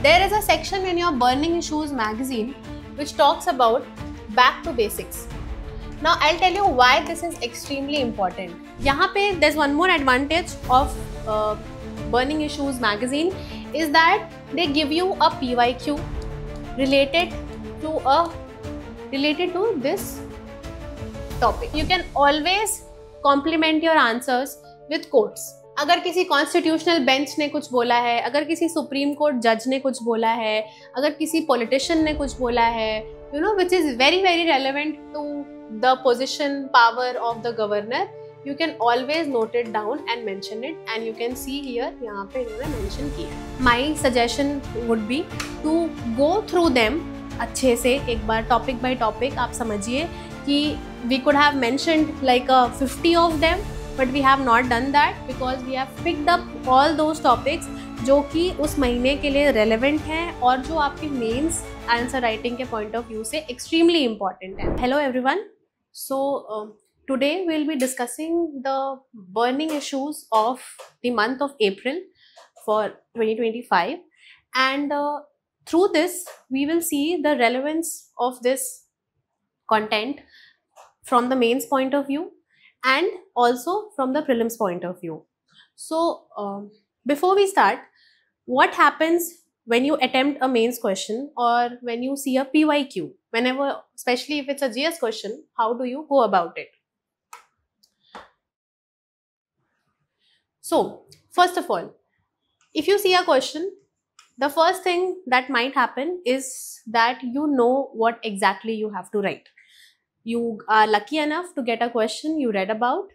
There is a section in your Burning Issues magazine which talks about back to basics. Now I'll tell you why this is extremely important. यहाँ पे there's one more advantage of Burning Issues magazine is that they give you a PYQ related to this topic. You can always complement your answers with quotes. अगर किसी constitutional bench ने कुछ बोला है, अगर किसी सुप्रीम कोर्ट जज ने कुछ बोला है, अगर किसी पॉलिटिशियन ने कुछ बोला है, you know, which is very very relevant to the position power of the governor, you can always note it down and mention it, and you can see here यहाँ पे इन्होंने mention किया. My suggestion would be to go through them अच्छे से एक बार topic by topic. आप समझिए कि we could have mentioned like 50 of them, but we have not done that because we have picked up all those topics जो कि उस महीने के लिए relevant हैं और जो आपके मेंस आंसर राइटिंग के पॉइंट ऑफ व्यू से extremely important है. Hello everyone. So today we'll be discussing the burning issues of the month of April for 2025, and through this we will see the relevance of this content from the mains point of view and also from the prelims point of view. So before we start, what happens when you attempt a mains question or when you see a PYQ, whenever, especially if it's a GS question, how do you go about it? So first of all, if you see a question, the first thing that might happen is that you know what exactly you have to write. You are lucky enough to get a question you read about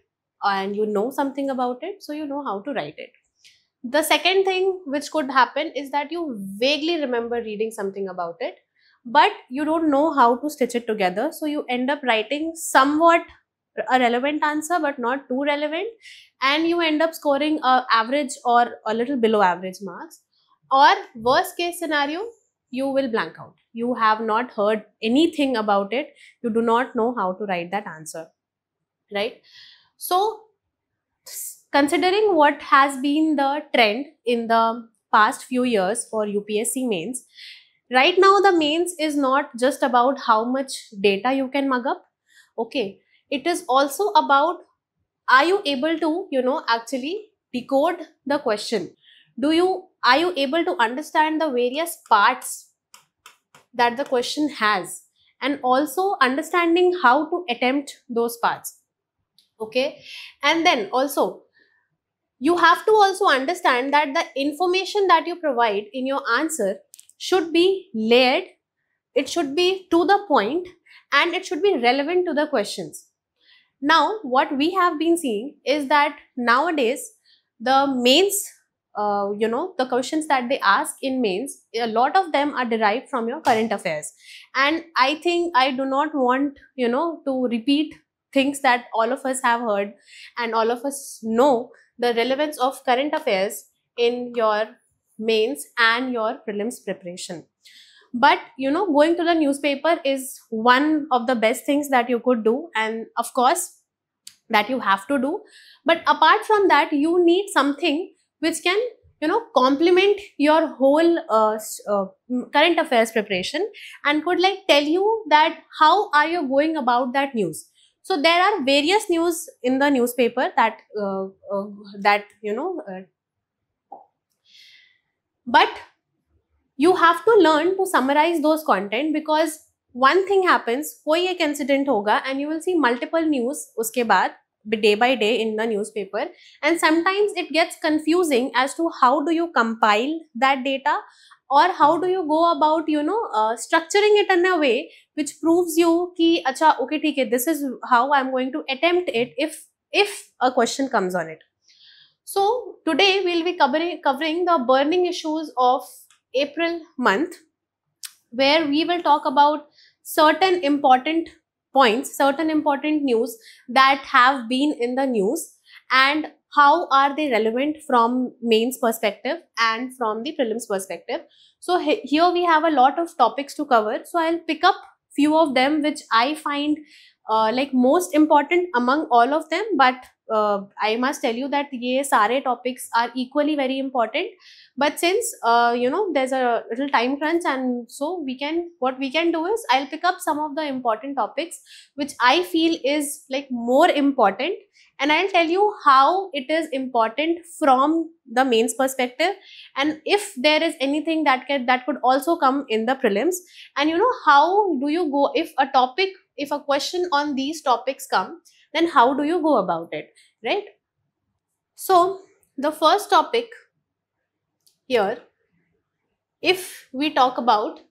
and you know something about it, so you know how to write it. The second thing which could happen is that you vaguely remember reading something about it, but you don't know how to stitch it together, so you end up writing somewhat a relevant answer but not too relevant, and you end up scoring a average or a little below average marks. Or worst case scenario, you will blank out. You have not heard anything about it. You do not know how to write that answer, right? So considering what has been the trend in the past few years for UPSC mains, right now the mains is not just about how much data you can mug up. Okay, it is also about, are you able to, actually decode the question? Are you able to understand the various parts that the question has, and also understanding how to attempt those parts? Okay, and then also you have to also understand that the information that you provide in your answer should be layered, it should be to the point, and it should be relevant to the questions. Now what we have been seeing is that nowadays the mains, the questions that they ask in mains, a lot of them are derived from your current affairs, and I think I do not want to repeat things that all of us have heard and all of us know the relevance of current affairs in your mains and your prelims preparation. But going to the newspaper is one of the best things that you could do, and of course that you have to do. But apart from that, you need something which can complement your whole current affairs preparation and could like tell you that how are you going about that news. So there are various news in the newspaper that but you have to learn to summarize those content, because one thing happens, कोई एक incident होगा and you will see multiple news उसके बाद day by day in the newspaper, and sometimes it gets confusing as to how do you compile that data or how do you go about structuring it in a way which proves you कि अच्छा okay ठीक है, this is how I'm going to attempt it if a question comes on it. So today we'll be covering the burning issues of April month, where we will talk about certain important points, certain important news that have been in the news and how are they relevant from mains perspective and from the prelims perspective. So here we have a lot of topics to cover, so I'll pick up few of them which I find like most important among all of them, but I must tell you that ये सारे topics are equally very important, but since there's a little time crunch, and so what we can do is I'll pick up some of the important topics which I feel is like more important, and I'll tell you how it is important from the mains perspective, and if there is anything that could also come in the prelims, and how do you go if a question on these topics come, then how do you go about it, right? So the first topic here, if we talk about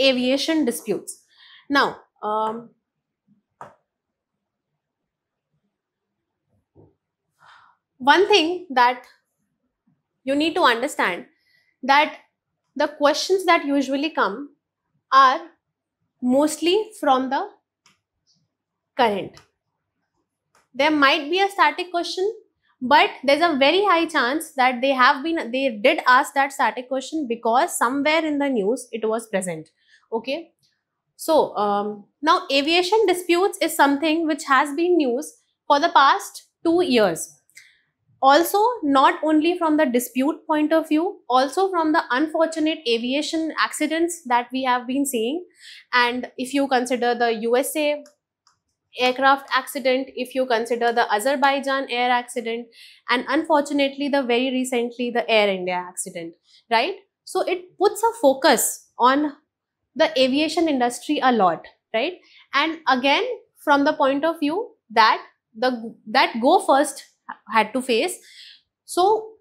aviation disputes. Now one thing that you need to understand, that the questions that usually come are mostly from the current. There might be a static question, but there's a very high chance that they did ask that static question because somewhere in the news it was present. Okay, so now aviation disputes is something which has been news for the past 2 years. Also, not only from the dispute point of view, also from the unfortunate aviation accidents that we have been seeing. And if you consider the USA aircraft accident, if you consider the Azerbaijan air accident, and unfortunately the very recently the Air India accident, right? So it puts a focus on the aviation industry a lot, right? And again, from the point of view that that Go First had to face, so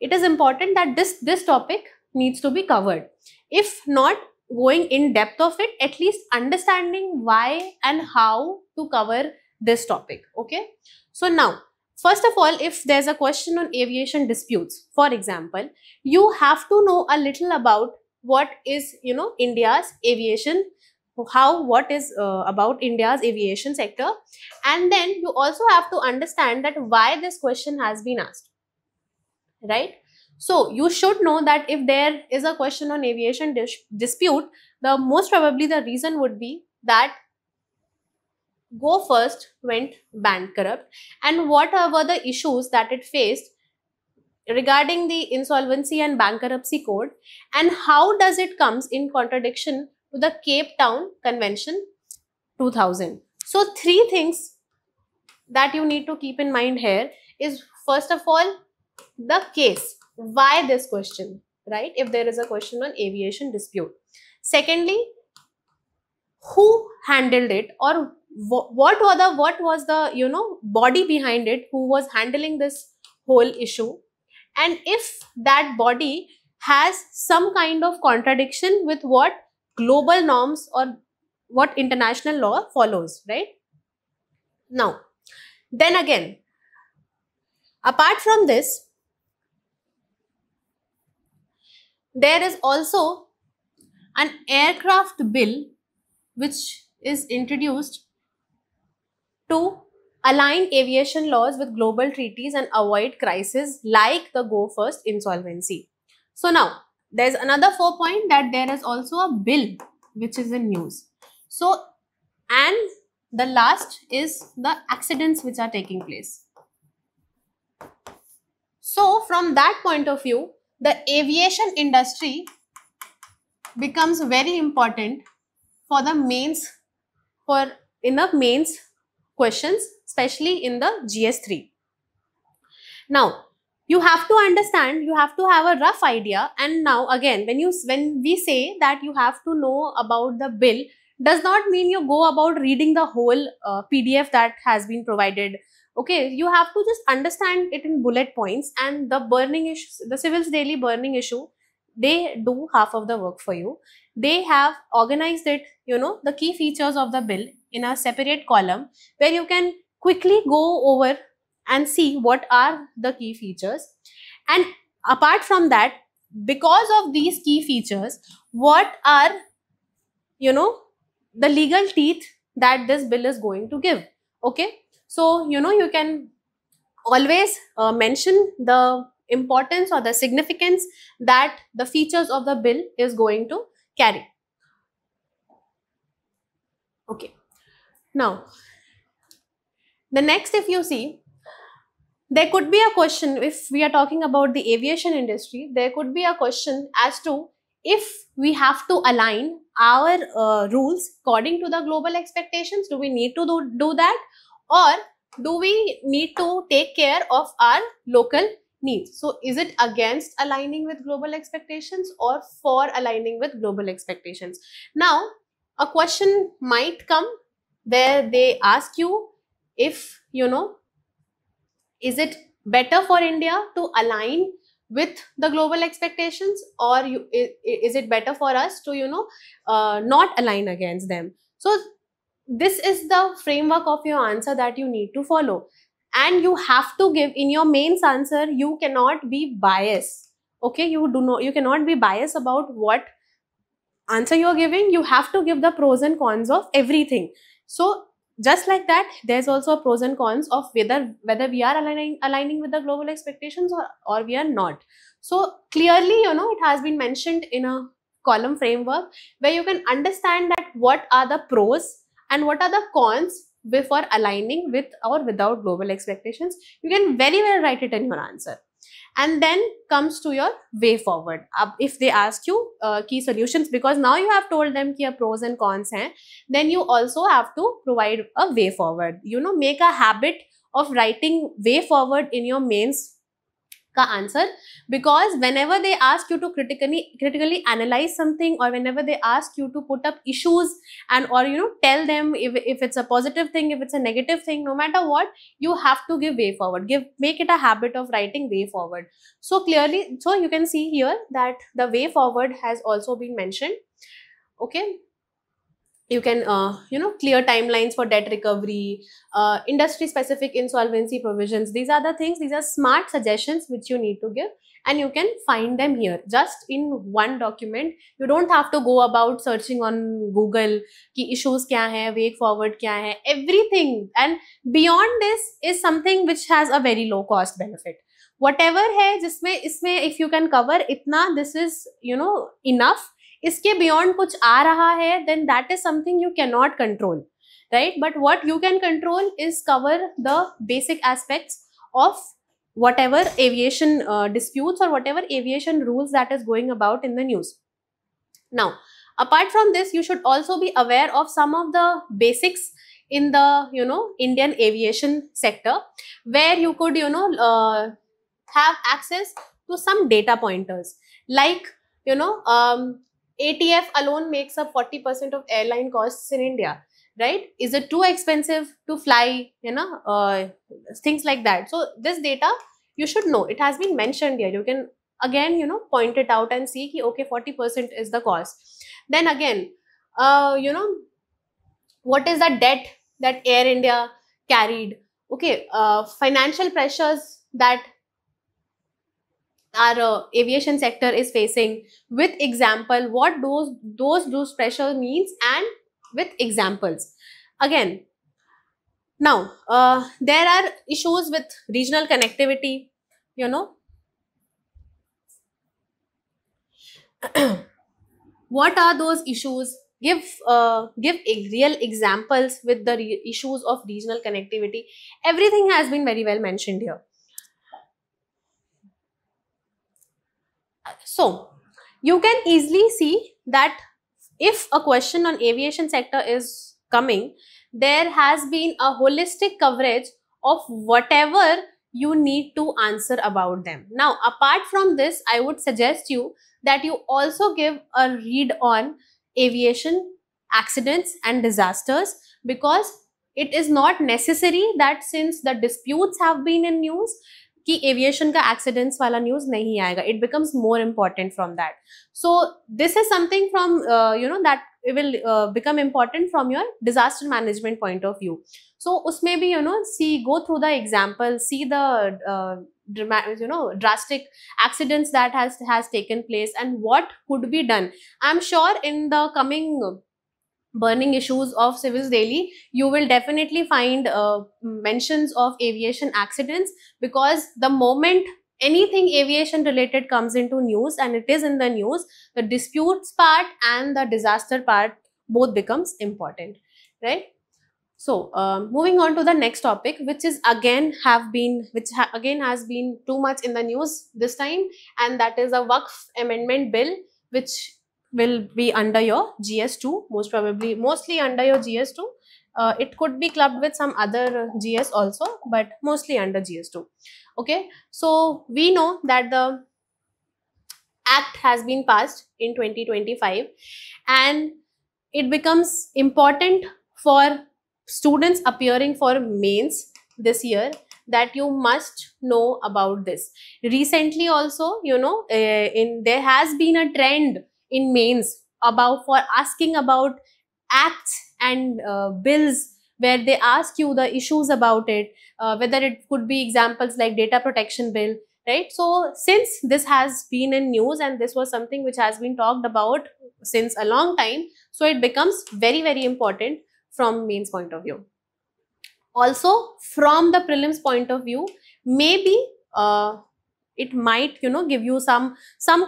it is important that this topic needs to be covered. If not going in depth of it, at least understanding why and how to cover this topic. Okay, so now first of all, if there's a question on aviation disputes, for example, you have to know a little about what is India's aviation, what is about India's aviation sector, and then you also have to understand that why this question has been asked, right? So you should know that if there is a question on aviation dispute, the most probably the reason would be that Go First went bankrupt, and whatever the issues that it faced regarding the insolvency and bankruptcy code, and how does it comes in contradiction to the Cape Town Convention 2000. So three things that you need to keep in mind here is, first of all, the case, why this question, right? If there is a question on aviation dispute. Secondly, who handled it, or what was the body behind it, who was handling this whole issue, and if that body has some kind of contradiction with what global norms or what international law follows, right? Now, then again, apart from this, there is also an aircraft bill which is introduced to align aviation laws with global treaties and avoid crises like the Go First insolvency. So now, there's another 4 point, that there is also a bill which is in news. So, and the last is the accidents which are taking place. So from that point of view, the aviation industry becomes very important for the mains, questions, especially in the GS3. Now, you have to understand, you have to have a rough idea, and now again, when we say that you have to know about the bill, does not mean you go about reading the whole PDF that has been provided. Okay, you have to just understand it in bullet points, and the burning issues, the Civil's Daily burning issue, they do half of the work for you. They have organized it, the key features of the bill in a separate column where you can quickly go over and see what are the key features. And apart from that, because of these key features, what are the legal teeth that this bill is going to give. Okay, so you can always mention the importance or the significance that the features of the bill is going to carry. Okay, Now, the next, if you see, there could be a question, if we are talking about the aviation industry, there could be a question as to if we have to align our rules according to the global expectations. Do we need to do that, or do we need to take care of our local needs? So is it against aligning with global expectations or for aligning with global expectations? Now, a question might come where they ask you if, is it better for India to align with the global expectations, or is it better for us to, not align against them? So this is the framework of your answer that you need to follow, and you have to give in your mains answer. You cannot be biased. Okay, you cannot be biased about what answer you're giving. You have to give the pros and cons of everything. So just like that, there's also pros and cons of whether we are aligning with the global expectations, or we are not. So clearly, it has been mentioned in a column framework where you can understand that what are the pros and what are the cons before aligning with or without global expectations. You can very well write it in your answer. And then comes to your way forward. If they ask you key solutions, because now you have told them ki pros and cons hain, then you also have to provide a way forward. Make a habit of writing way forward in your mains ka answer, because whenever they ask you to critically analyze something, or whenever they ask you to put up issues and, or tell them if it's a positive thing, if it's a negative thing, no matter what, you have to give way forward. Make it a habit of writing way forward. So clearly, so you can see here that the way forward has also been mentioned. Okay, you can clear timelines for debt recovery, industry specific insolvency provisions. These are the things, these are smart suggestions which you need to give, and you can find them here just in one document. You don't have to go about searching on Google ki issues kya hai, way forward kya hai, everything. And beyond this is something which has a very low cost benefit. Whatever hai jisme isme, if you can cover itna, this is enough. इसके beyond कुछ आ रहा है, then that is something you cannot control, right? But what you can control is cover the basic aspects of whatever aviation disputes or whatever aviation rules that is going about in the news. Now, apart from this, you should also be aware of some of the basics in the Indian aviation sector, where you could have access to some data pointers, like ATF alone makes up 40% of airline costs in India, right? Is it too expensive to fly? Things like that. So this data you should know. It has been mentioned here. You can again point it out and see ki, okay, 40% is the cost. Then again, what is the debt that Air India carried? Okay, financial pressures that our aviation sector is facing, with example what those pressure means, and with examples. Again, now there are issues with regional connectivity. What are those issues? Give real examples with the issues of regional connectivity. Everything has been very well mentioned here. So you can easily see that if a question on aviation sector is coming, there has been a holistic coverage of whatever you need to answer about them. Now, apart from this, I would suggest you that you also give a read on aviation accidents and disasters, because it is not necessary that since the disputes have been in news, कि aviation का accidents वाला news नहीं आएगा. It becomes more important from that. So this is something from that it will become important from your disaster management point of view. So उसमें भी see, go through the example, see the drastic accidents that has taken place and what could be done. I'm sure in the coming burning issues of Civils Daily, you will definitely find mentions of aviation accidents, because the moment anything aviation related comes into news and it is in the news, the disputes part and the disaster part both becomes important, right? So moving on to the next topic, which is again again has been too much in the news this time, and that is a Waqf Amendment Bill, which will be under your GS2, mostly under your GS2. It could be clubbed with some other GS also, but mostly under GS2. Okay, so we know that the act has been passed in 2025, and it becomes important for students appearing for mains this year that you must know about this. Recently also, in there has been a trend in mains about for asking about acts and bills, where they ask you the issues about it, whether it could be examples like data protection bill, right? So since this has been in news and this was something which has been talked about since a long time, so it becomes very, very important from mains point of view. Also from the prelims point of view, maybe it might give you some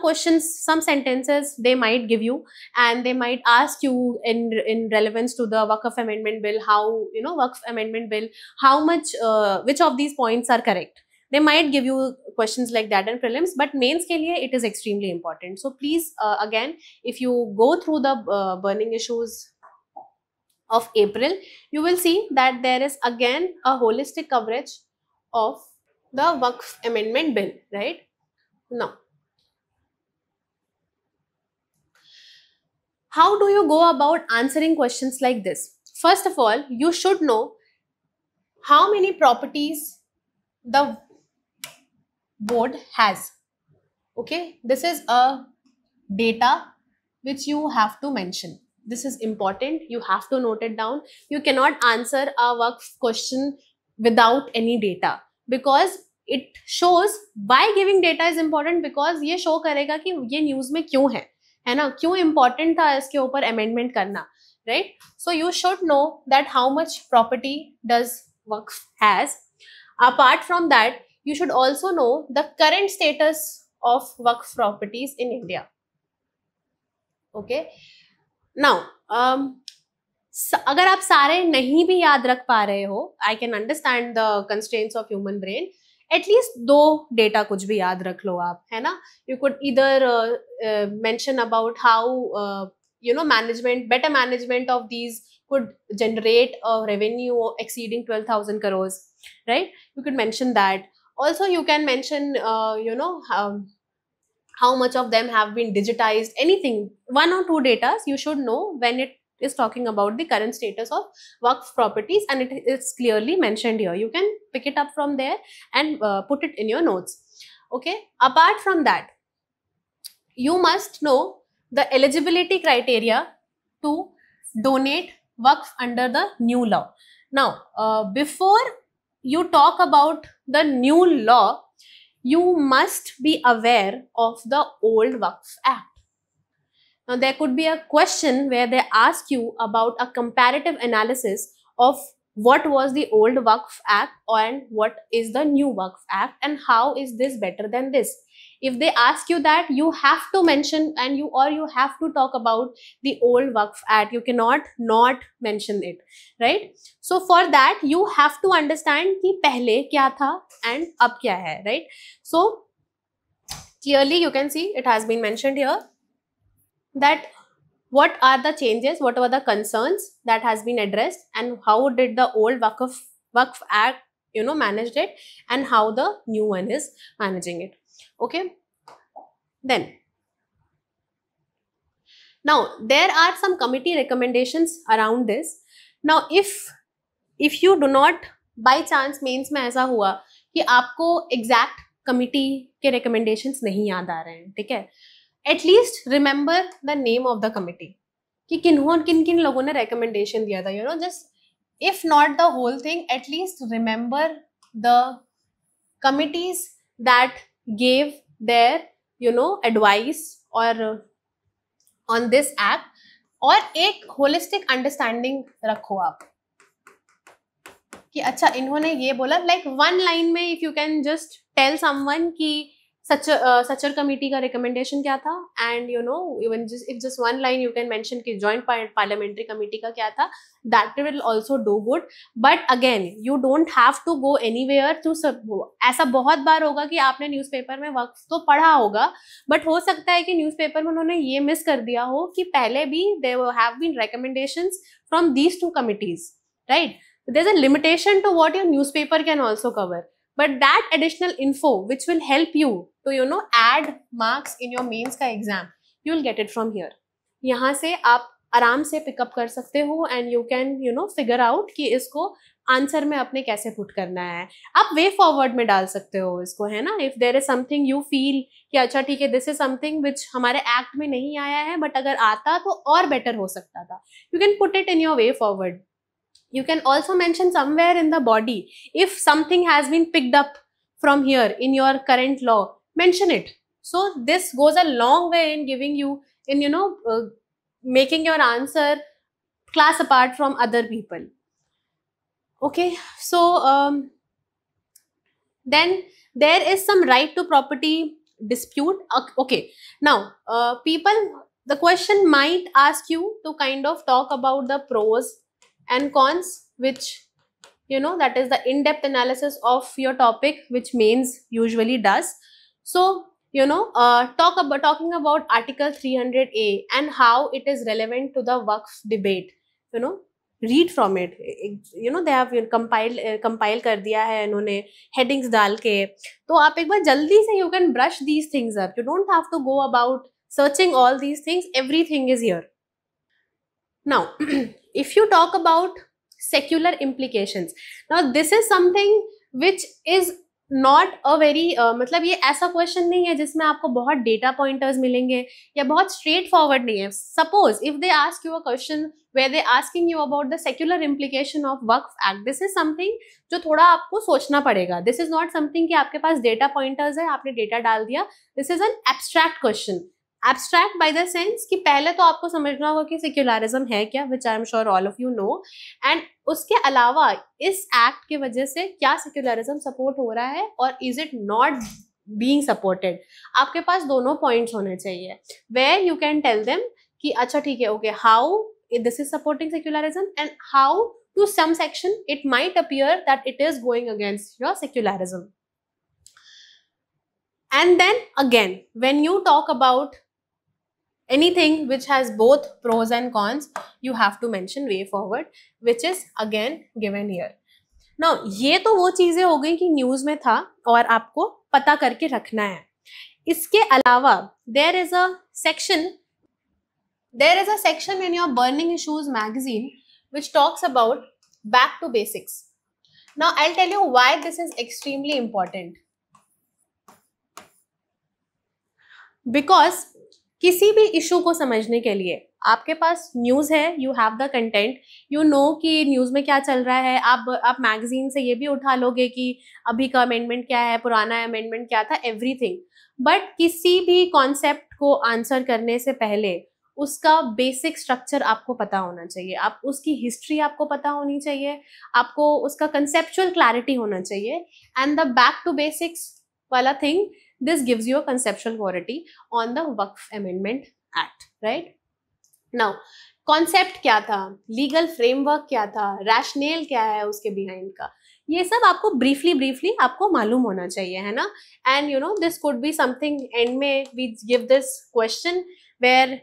questions, some sentences they might give you, and they might ask you in relevance to the Waqf Amendment Bill, how Waqf Amendment Bill, how much which of these points are correct. They might give you questions like that in prelims, but mains ke liye it is extremely important. So please, again, if you go through the burning issues of April, you will see that there is again a holistic coverage of the Waqf Amendment Bill, right? Now, how do you go about answering questions like this? First of all, you should know how many properties the board has. Okay, this is a data which you have to mention. This is important. You have to note it down. You cannot answer a Waqf question without any data, because it shows why giving data is important, because ये show करेगा कि ये news में क्यों है ना, क्यों important था इसके ऊपर amendment करना, right? So you should know that how much property does Waqf has. Apart from that, you should also know the current status of Waqf properties in India. Okay. Now, अगर आप सारे नहीं भी याद रख पा रहे हो, I can understand the constraints of human brain. At least 2 data कुछ भी याद रख लो आप, है ना. यू कुड इधर mention about how better management of these could generate a revenue exceeding 12,000 crores, right? You could mention that. Also, you can mention, how much of them have been digitized, anything. 1 or 2 data you should know when it is talking about the current status of Waqf properties, and it is clearly mentioned here. You can pick it up from there and put it in your notes. Okay. Apart from that, you must know the eligibility criteria to donate Waqf under the new law. Now, before you talk about the new law, you must be aware of the old Waqf Act. Now, there could be a question where they ask you about a comparative analysis of what was the old Waqf Act and what is the new Waqf Act, and how is this better than this. If they ask you that, you have to mention and you have to talk about the old Waqf Act. You cannot not mention it, right? So for that, you have to understand कि पहले क्या था and अब क्या है, right? So clearly you can see it has been mentioned here that what are the changes, what were the concerns that has been addressed, and how did the old Waqf Act managed it, and how the new one is managing it. Okay. Then, now there are some committee recommendations around this. Now, if you do not by chance mains में ऐसा हुआ कि आपको exact committee के recommendations नहीं याद आ रहे हैं, ठीक है, at least remember the name of the committee कि किन लोगों ने recommendation दिया था. Just if not the whole thing, at least remember the committees that gave their advice or on this act, और एक holistic understanding रखो आप कि अच्छा इन्होंने ये बोला. Like one line में if you can just tell someone कि सचर कमेटी का रिकमेंडेशन क्या था, and you know even if just one line you can mention कि जॉइंट पार्लियामेंट्री कमेटी का क्या था, that will also do good. But again you don't have to go anywhere too. ऐसा बहुत बार होगा कि आपने न्यूज़पेपर में वक्फ तो पढ़ा होगा, बट हो सकता है कि न्यूज़पेपर में उन्होंने ये मिस कर दिया हो कि पहले भी there have been recommendations from these two committees, right? There's a limitation to what your newspaper can also cover, but that additional info which will help you to add marks in your mains का exam, you will get it from here. यहाँ से आप आराम से pickup कर सकते हो and you can figure out कि इसको आंसर में अपने कैसे पुट करना है. आप वे फॉरवर्ड में डाल सकते हो इसको, है ना. If there is something you feel कि अच्छा ठीक है, दिस इज समथिंग विच हमारे एक्ट में नहीं आया है बट अगर आता तो और बेटर हो सकता था, you can put it in your way forward. You can also mention somewhere in the body, if something has been picked up from here in your current law, mention it. So this goes a long way in giving you, in making your answer class apart from other people. Okay, so then there is some right to property dispute. Okay, now the question might ask you to kind of talk about the pros and cons, which that is the in-depth analysis of your topic, which mains usually does. So talking about article 300A and how it is relevant to the waqf debate. Read from it. They have compile कर दिया है इन्होंने headings डाल के, तो आप एक बार जल्दी से you can brush these things up. You don't have to go about searching all these things. Everything is here. Now if you talk about secular implications, now this is something which is not a very मतलब ये ऐसा question नहीं है जिसमें आपको बहुत data pointers मिलेंगे या बहुत स्ट्रेट फॉरवर्ड नहीं है. Suppose if they ask you a question where they asking you about the secular implication of Waqf act, this is something जो थोड़ा आपको सोचना पड़ेगा. दिस इज नॉट समथिंग कि आपके पास डेटा पॉइंटर्स है, आपने डेटा डाल दिया. This is an abstract question. Abstract by the sense कि पहले तो आपको समझना होगा कि सेक्युलरिज्म है क्या, which I am sure all of you know, and उसके अलावा इस एक्ट की वजह से क्या सेक्युलरिज्म सपोर्ट हो रहा है और is it not being supported. आपके पास दोनों पॉइंट्स होने चाहिए where you can tell them कि अच्छा ठीक है, okay, how this is supporting secularism and how to some section it might appear that it is going against your secularism. And then again, when you talk about anything which has both pros and cons, you have to mention way forward, which is again given here. Now ये तो वो चीजें हो गई कि news में था और आपको पता करके रखना है. इसके अलावा there is a section in your Burning Issues magazine which talks about back to basics. Now I'll tell you why this is extremely important. Because किसी भी इशू को समझने के लिए आपके पास न्यूज़ है, you have the content, you know कि news में क्या चल रहा है. आप मैगजीन से ये भी उठा लोगे कि अभी का अमेंडमेंट क्या है, पुराना अमेंडमेंट क्या था, एवरीथिंग. बट किसी भी कॉन्सेप्ट को आंसर करने से पहले उसका बेसिक स्ट्रक्चर आपको पता होना चाहिए. आप उसकी हिस्ट्री आपको पता होनी चाहिए, आपको उसका कंसेप्चुअल क्लैरिटी होना चाहिए. And the back to basics वाला thing, this gives you a conceptual clarity on the Waqf Amendment Act, right? Now, concept क्या था, legal framework क्या था, rationale क्या है उसके behind का, ये सब आपको briefly आपको मालूम होना चाहिए, है ना. And this could be something, end में we give this question where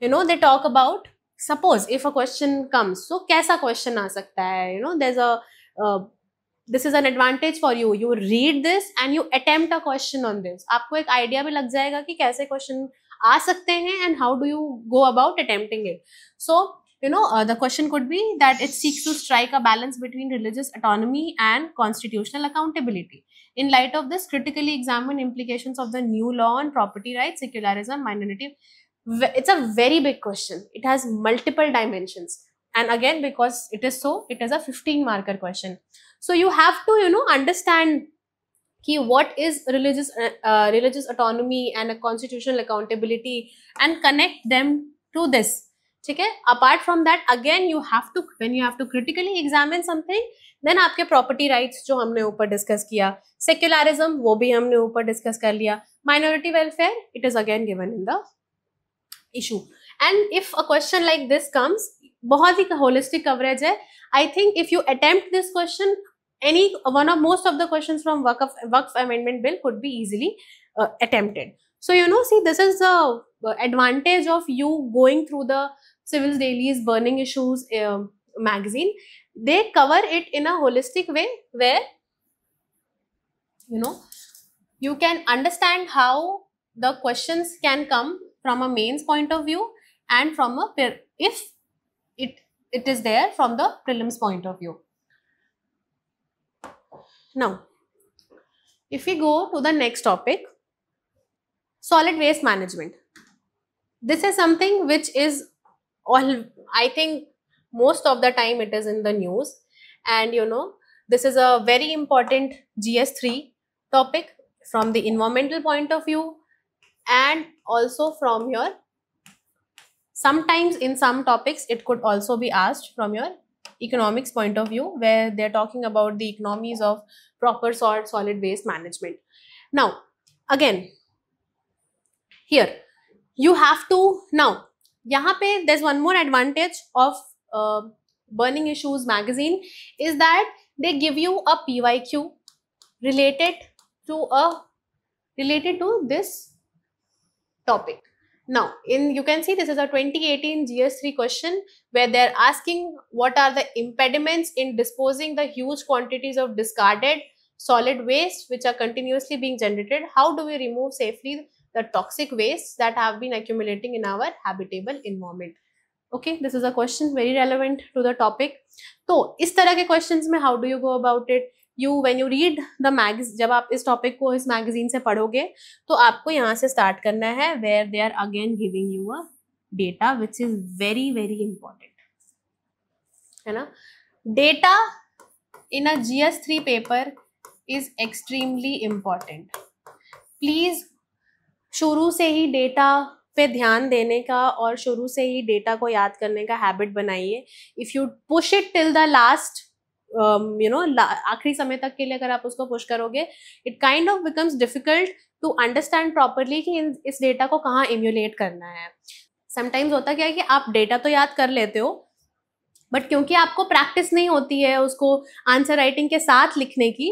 they talk about, suppose if a question comes, so कैसा question आ सकता है, there's a this is an advantage for you. You read this and you attempt a question on this. आपको एक idea भी लग जाएगा कि कैसे क्वेश्चन आ सकते हैं and how do you go about attempting it. So the question could be that it seeks to strike a balance between religious autonomy and constitutional accountability. In light of this, critically examine implications of the new law on property rights, secularism, minority. It's a very big question. It has multiple dimensions. And again, because it is a 15 marker question. So you have to understand कि what is religious autonomy and a constitutional accountability and connect them to this. ठीक है. Apart from that again you have to, when you have to critically examine something, then आपके property rights जो हमने ऊपर discuss किया, secularism वो भी हमने ऊपर डिस्कस कर लिया, minority welfare it is again given in the issue. And if a question like this comes, बहुत ही होलिस्टिक कवरेज है. I think if you attempt this question, any one of most of the questions from Waqf Amendment Bill could be easily attempted. So see, this is the advantage of you going through the Civils Daily's Burning Issues magazine. They cover it in a holistic way where you can understand how the questions can come from a mains point of view and from if it is there from the prelims point of view. Now, if we go to the next topic, solid waste management. This is something which is I think most of the time it is in the news, and this is a very important GS3 topic from the environmental point of view, and also from your, sometimes in some topics it could also be asked from your economics point of view, where they're talking about the economies of proper solid waste management. Now again here you have to, now yahan pe there's one more advantage of Burning Issues magazine is that they give you a PYQ related to this topic. Now you can see this is a 2018 GS3 question where they're asking what are the impediments in disposing the huge quantities of discarded solid waste which are continuously being generated. How do we remove safely the toxic wastes that have been accumulating in our habitable environment? Okay, this is a question very relevant to the topic. तो इस तरह के questions में how do you go about it? when you read the magazine, जब आप इस topic को इस मैगजीन से पढ़ोगे तो आपको यहाँ से स्टार्ट करना है, where they are again giving you a data which is very very important, है ना. Data in a GS3 paper is extremely important. Please शुरू से ही डेटा पे ध्यान देने का और शुरू से ही डेटा को याद करने का हैबिट बनाइए. If you push it till the last, आखिरी समय तक के लिए अगर आप उसको पुश करोगे, it kind of becomes difficult to understand properly कि इस डेटा को कहाँ इम्यूलेट करना है. समटाइम्स होता क्या है कि आप डेटा तो याद कर लेते हो, बट क्योंकि आपको प्रैक्टिस नहीं होती है उसको आंसर राइटिंग के साथ लिखने की,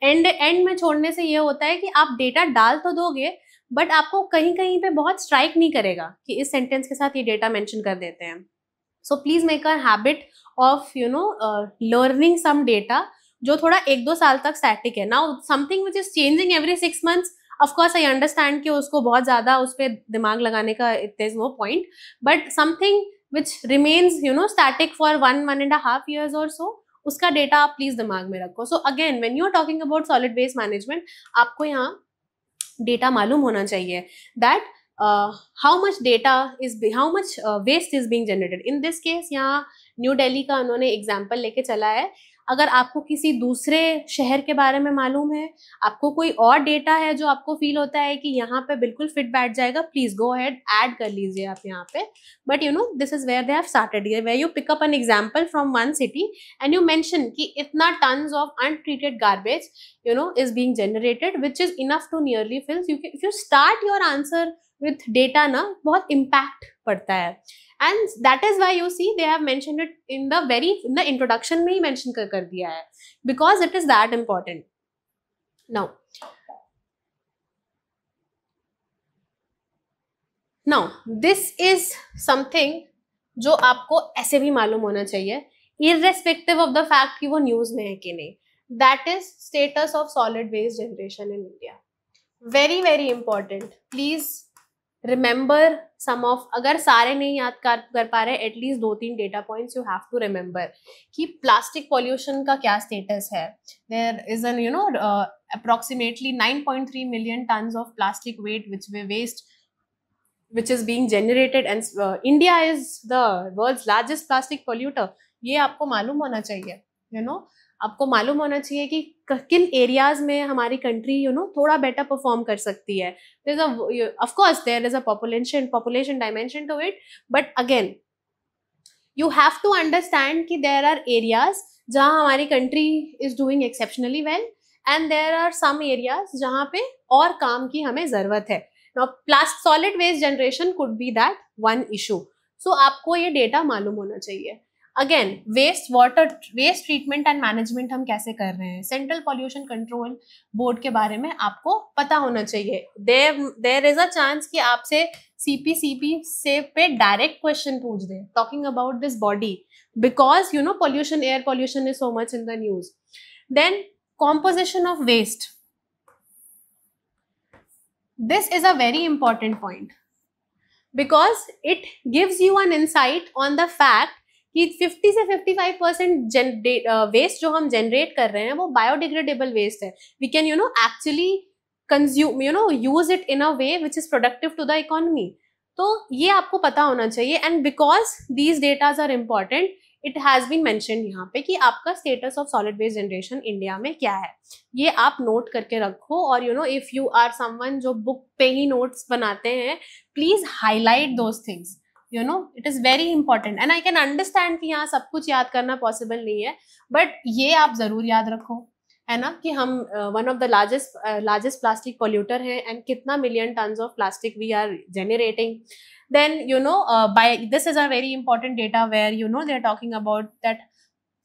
एंड में छोड़ने से ये होता है कि आप डेटा डाल तो दोगे बट आपको कहीं कहीं पे बहुत स्ट्राइक नहीं करेगा कि इस सेंटेंस के साथ ये डेटा मेंशन कर देते हैं. So please make a habit of learning some data जो थोड़ा 1-2 साल तक स्टैटिक है. Now something which is changing every 6 months, of course I understand कि उसको बहुत ज्यादा उस पर दिमाग लगाने का there is no point, but something which remains static for 1.5 years और सो, उसका डेटा आप प्लीज दिमाग में रखो. So again when you are talking about solid waste management, आपको यहाँ डेटा मालूम होना चाहिए that how much waste is being generated. In this case यहाँ न्यू दिल्ली का उन्होंने एग्जाम्पल लेके चला है. अगर आपको किसी दूसरे शहर के बारे में मालूम है, आपको कोई और डेटा है जो आपको फील होता है कि यहाँ पे बिल्कुल फिट बैठ जाएगा, प्लीज गो अहेड ऐड कर लीजिए आप यहाँ पे. But this is where they have started, where you pick up an example from one city and you mention कि इतना tons of untreated garbage is being generated which is enough to nearly fill. If you start your answer with data ना, बहुत impact पड़ता है. And that is why you see they have mentioned it in the introduction में ही mention कर दिया है, because it is that important. Now this is something जो आपको ऐसे भी मालूम होना चाहिए irrespective of the fact कि वो न्यूज में है कि नहीं. That is status of solid waste generation in India. Very very important. Please remember some of, अगर सारे नहीं याद कर पा रहे, at least 2-3 data points you have to remember कि प्लास्टिक पॉल्यूशन का क्या स्टेटस है. There is an approximately 9.3 million tons of plastic waste which is being generated, and India is the world's largest plastic polluter. ये आपको मालूम होना चाहिए. आपको मालूम होना चाहिए कि किन एरियाज में हमारी कंट्री थोड़ा बेटर परफॉर्म कर सकती है. Of course there is a population dimension to it, but again You have to understand कि there are areas जहाँ हमारी country is doing exceptionally well and there are some areas जहाँ पे और काम की हमें ज़रूरत है. Now, solid waste generation could be that one issue. So आपको ये data मालूम होना चाहिए. Again waste treatment and management हम कैसे कर रहे हैं, सेंट्रल पॉल्यूशन कंट्रोल बोर्ड के बारे में आपको पता होना चाहिए. देयर इज अ चांस कि आपसे सीपीसीबी से पे डायरेक्ट क्वेश्चन पूछ they talking about this body, because you know pollution, air pollution is so much in the news. Then composition of waste, this is a very important point because it gives you an insight on the fact कि 50 से 55% waste जो हम generate कर रहे हैं वो biodegradable waste है. We can you know actually consume, you know, use it in a way which is productive to the economy. तो ये आपको पता होना चाहिए. And because these datas are important, it has been mentioned यहाँ पे कि आपका status of solid waste generation India में क्या है, ये आप नोट करके रखो. और you know if you are someone जो बुक पे ही नोट्स बनाते हैं, please highlight those things. You know it is very important. And I can understand कि यहाँ सब कुछ याद करना पॉसिबल नहीं है, बट ये आप जरूर याद रखो, है ना, कि हम one of the largest plastic polluter हैं एंड कितना million tons of plastic we are generating. Then you know by this is a very important data where you know they are talking about that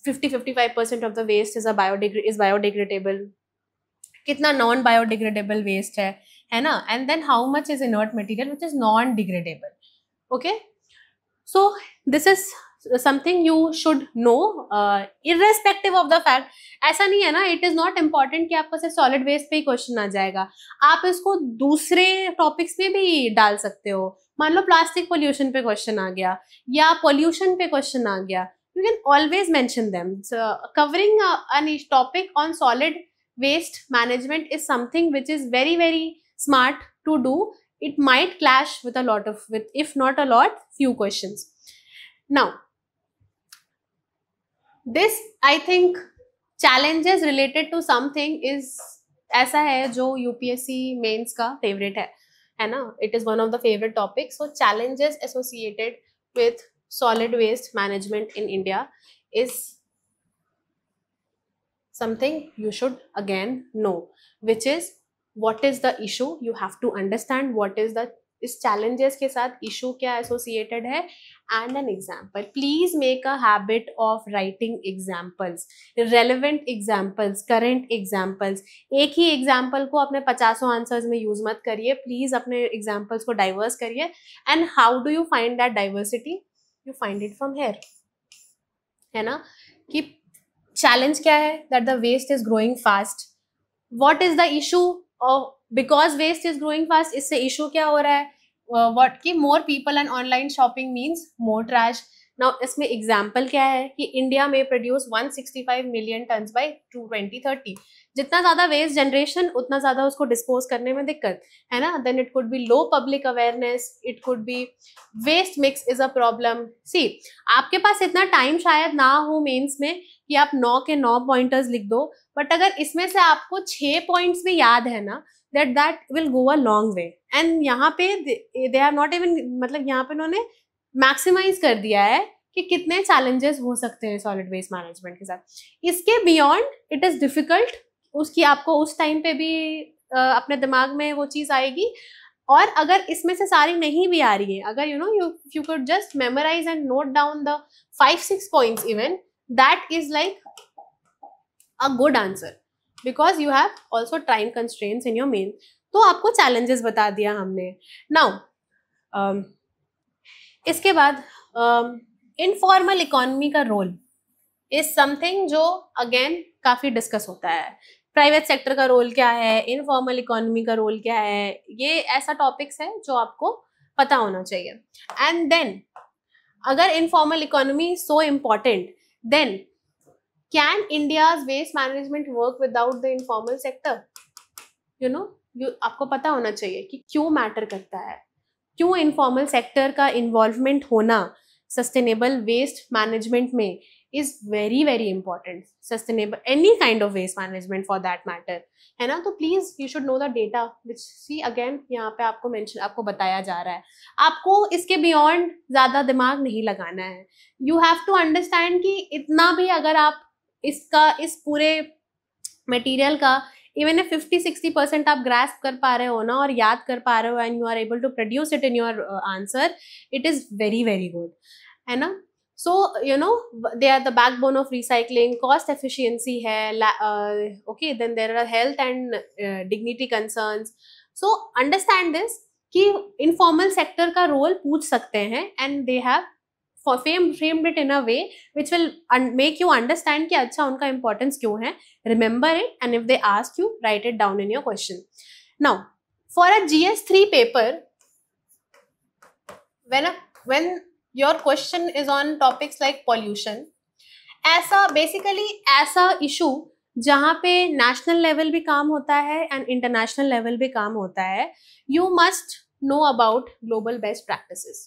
50-55% of the waste is biodegradable. कितना non biodegradable waste है ना, and then how much is inert material which is non degradable. Okay, so this is something you should know irrespective of the fact. ऐसा नहीं है ना, it is not important कि आपको सिर्फ solid waste पे ही क्वेश्चन आ जाएगा, आप इसको दूसरे टॉपिक्स में भी डाल सकते हो. मान लो प्लास्टिक पोल्यूशन पे क्वेश्चन आ गया या पोल्यूशन पे क्वेश्चन आ गया, you can always mention them. So covering a topic on solid waste management is something which is very very smart to do. It might clash with if not a lot, few questions. Now this I think challenges related to something is ऐसा है जो UPSC mains का favourite है ना, it is one of the favorite topics. So challenges associated with solid waste management in India is something you should again know, which is what is the issue. You have to understand what is the इस challenges के साथ issue क्या associated है, and an example. Please make a habit of writing examples, relevant examples, current examples. एक ही example को अपने 50 answers में use मत करिए, please अपने examples को diverse करिए. And how do you find that diversity? You find it from here, है ना, कि challenge क्या है, that the waste is growing fast. What is the issue of because waste is growing fast, इससे issue क्या हो रहा है, what कि more people and online shopping means more trash. Now इसमें example क्या है कि इंडिया में produce 165 million tons by 2030. जितना ज़्यादा waste generation उतना ज़्यादा उसको dispose करने में दिक्कत है ना. Then it could be low public awareness, it could be waste mix is a problem. See, आपके पास इतना time शायद ना हो मेंस में कि आप 9 के 9 pointers लिख दो, बट अगर इसमें से आपको 6 points भी याद है ना, that will go a long way. And यहाँ पे they are not even, मतलब यहाँ पे उन्होंने मैक्सिमाइज कर दिया है कि कितने चैलेंजेस हो सकते हैं सॉलिड वेस्ट मैनेजमेंट के साथ. इसके बियॉन्ड इट इज डिफिकल्ट, उसकी आपको उस टाइम पे भी अपने दिमाग में वो चीज़ आएगी. और अगर इसमें से सारी नहीं भी आ रही है, अगर you could just memorize and note down the 5-6 points even, that is like a good answer because you have also time constraints in your main. तो आपको challenges बता दिया हमने. Now इसके बाद इनफॉर्मल इकोनॉमी का रोल इज समथिंग जो again काफी डिस्कस होता है. प्राइवेट सेक्टर का रोल क्या है, इनफॉर्मल इकोनॉमी का रोल क्या है, ये ऐसा टॉपिक्स है जो आपको पता होना चाहिए. एंड देन अगर informal economy so important, then can India's waste management work without the informal sector. You know आपको पता होना चाहिए कि क्यों मैटर करता है, क्यों इनफॉर्मल सेक्टर का इन्वॉल्वमेंट होना सस्टेनेबल वेस्ट मैनेजमेंट में is very very important. Sustainable, any kind of waste management for that matter, है ना. तो please you should know the data which see again यहाँ पे आपको मेंशन, आपको बताया जा रहा है. आपको इसके बियॉन्ड ज्यादा दिमाग नहीं लगाना है. यू हैव टू अंडरस्टैंड कि इतना भी अगर आप इसका, इस पूरे मटेरियल का इवन 50-60% आप ग्रास्प कर पा रहे हो ना, और याद कर पा रहे हो, and you are able to produce it in your answer, it is very very good, है ना. So, you know, they are the backbone of recycling. Cost efficiency है, okay, then there are health and dignity concerns. So understand this कि informal sector का role पूछ सकते हैं, and they have framed it in a way which will make you understand कि अच्छा उनका importance क्यों है. Remember it, and if they ask you, write it down in your question. Now, for a GS3 paper, when your question is on topics like pollution, ऐसा issue जहाँ पे national level भी काम होता है and international level भी काम होता है, you must know about global best practices.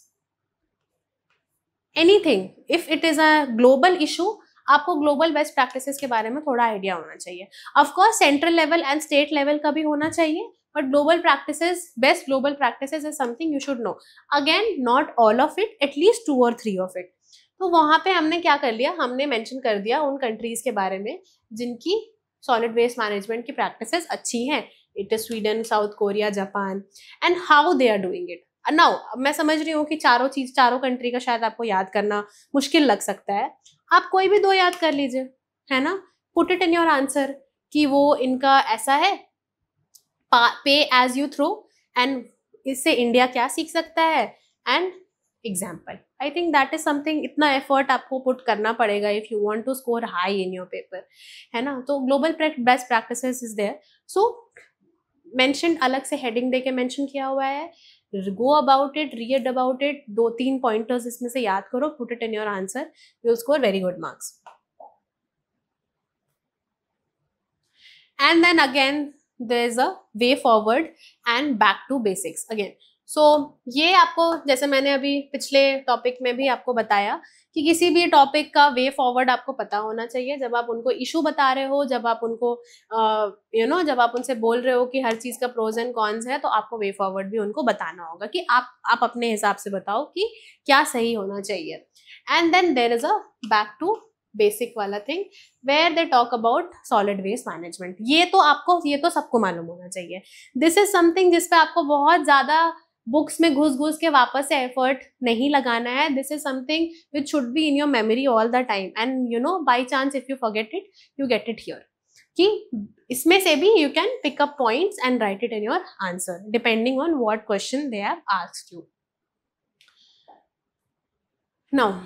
Anything, if it is a global issue, आपको global best practices के बारे में थोड़ा idea होना चाहिए. Of course, central level and state level का भी होना चाहिए, but global practices, best global practices is something you should know. Again, not all of it, at least 2 or 3 of it. तो वहाँ पे हमने क्या कर लिया, हमने मेंशन कर दिया उन कंट्रीज के बारे में जिनकी सॉलिड वेस्ट मैनेजमेंट की प्रैक्टिसेस अच्छी हैं. It is Sweden, South Korea, Japan, and how they are doing it. Now मैं समझ रही हूँ कि चारों कंट्री का शायद आपको याद करना मुश्किल लग सकता है. आप कोई भी 2 याद कर लीजिए, है ना. Put it in your answer कि वो इनका ऐसा है, pay as you throw, and इससे इंडिया क्या सीख सकता है, and example. I think that is something, इतना एफर्ट आपको पुट करना पड़ेगा if you want to score high in your paper, है ना. तो global best practices is there. So mention, अलग से हेडिंग देके मेंशन किया हुआ है. Go about it, read about it, 2-3 pointers इसमें से याद करो, put it in your answer, you will score very good marks. And then again there is a way forward and back to basics again. So ये आपको, जैसे मैंने अभी पिछले टॉपिक में भी आपको बताया कि किसी भी टॉपिक का वे फॉरवर्ड आपको पता होना चाहिए. जब आप उनको इशू बता रहे हो, जब आप उनको जब आप उनसे बोल रहे हो कि हर चीज का प्रोज एंड कॉन्स है, तो आपको वे फॉरवर्ड भी उनको बताना होगा कि आप अपने हिसाब से बताओ कि क्या सही होना चाहिए. And then there is a back to basic वाला thing where they talk about solid waste management. ये तो सबको मालूम होना चाहिए. दिस इज समथिंग जिसपे आपको बहुत ज्यादा बुक्स में घुस के वापस से एफर्ट नहीं लगाना है. This is something which should be in your memory all the time, and you know by chance if you forget it, you get it here, कि इसमें से भी you can pick up points and write it in your answer depending on what question they have asked you. Now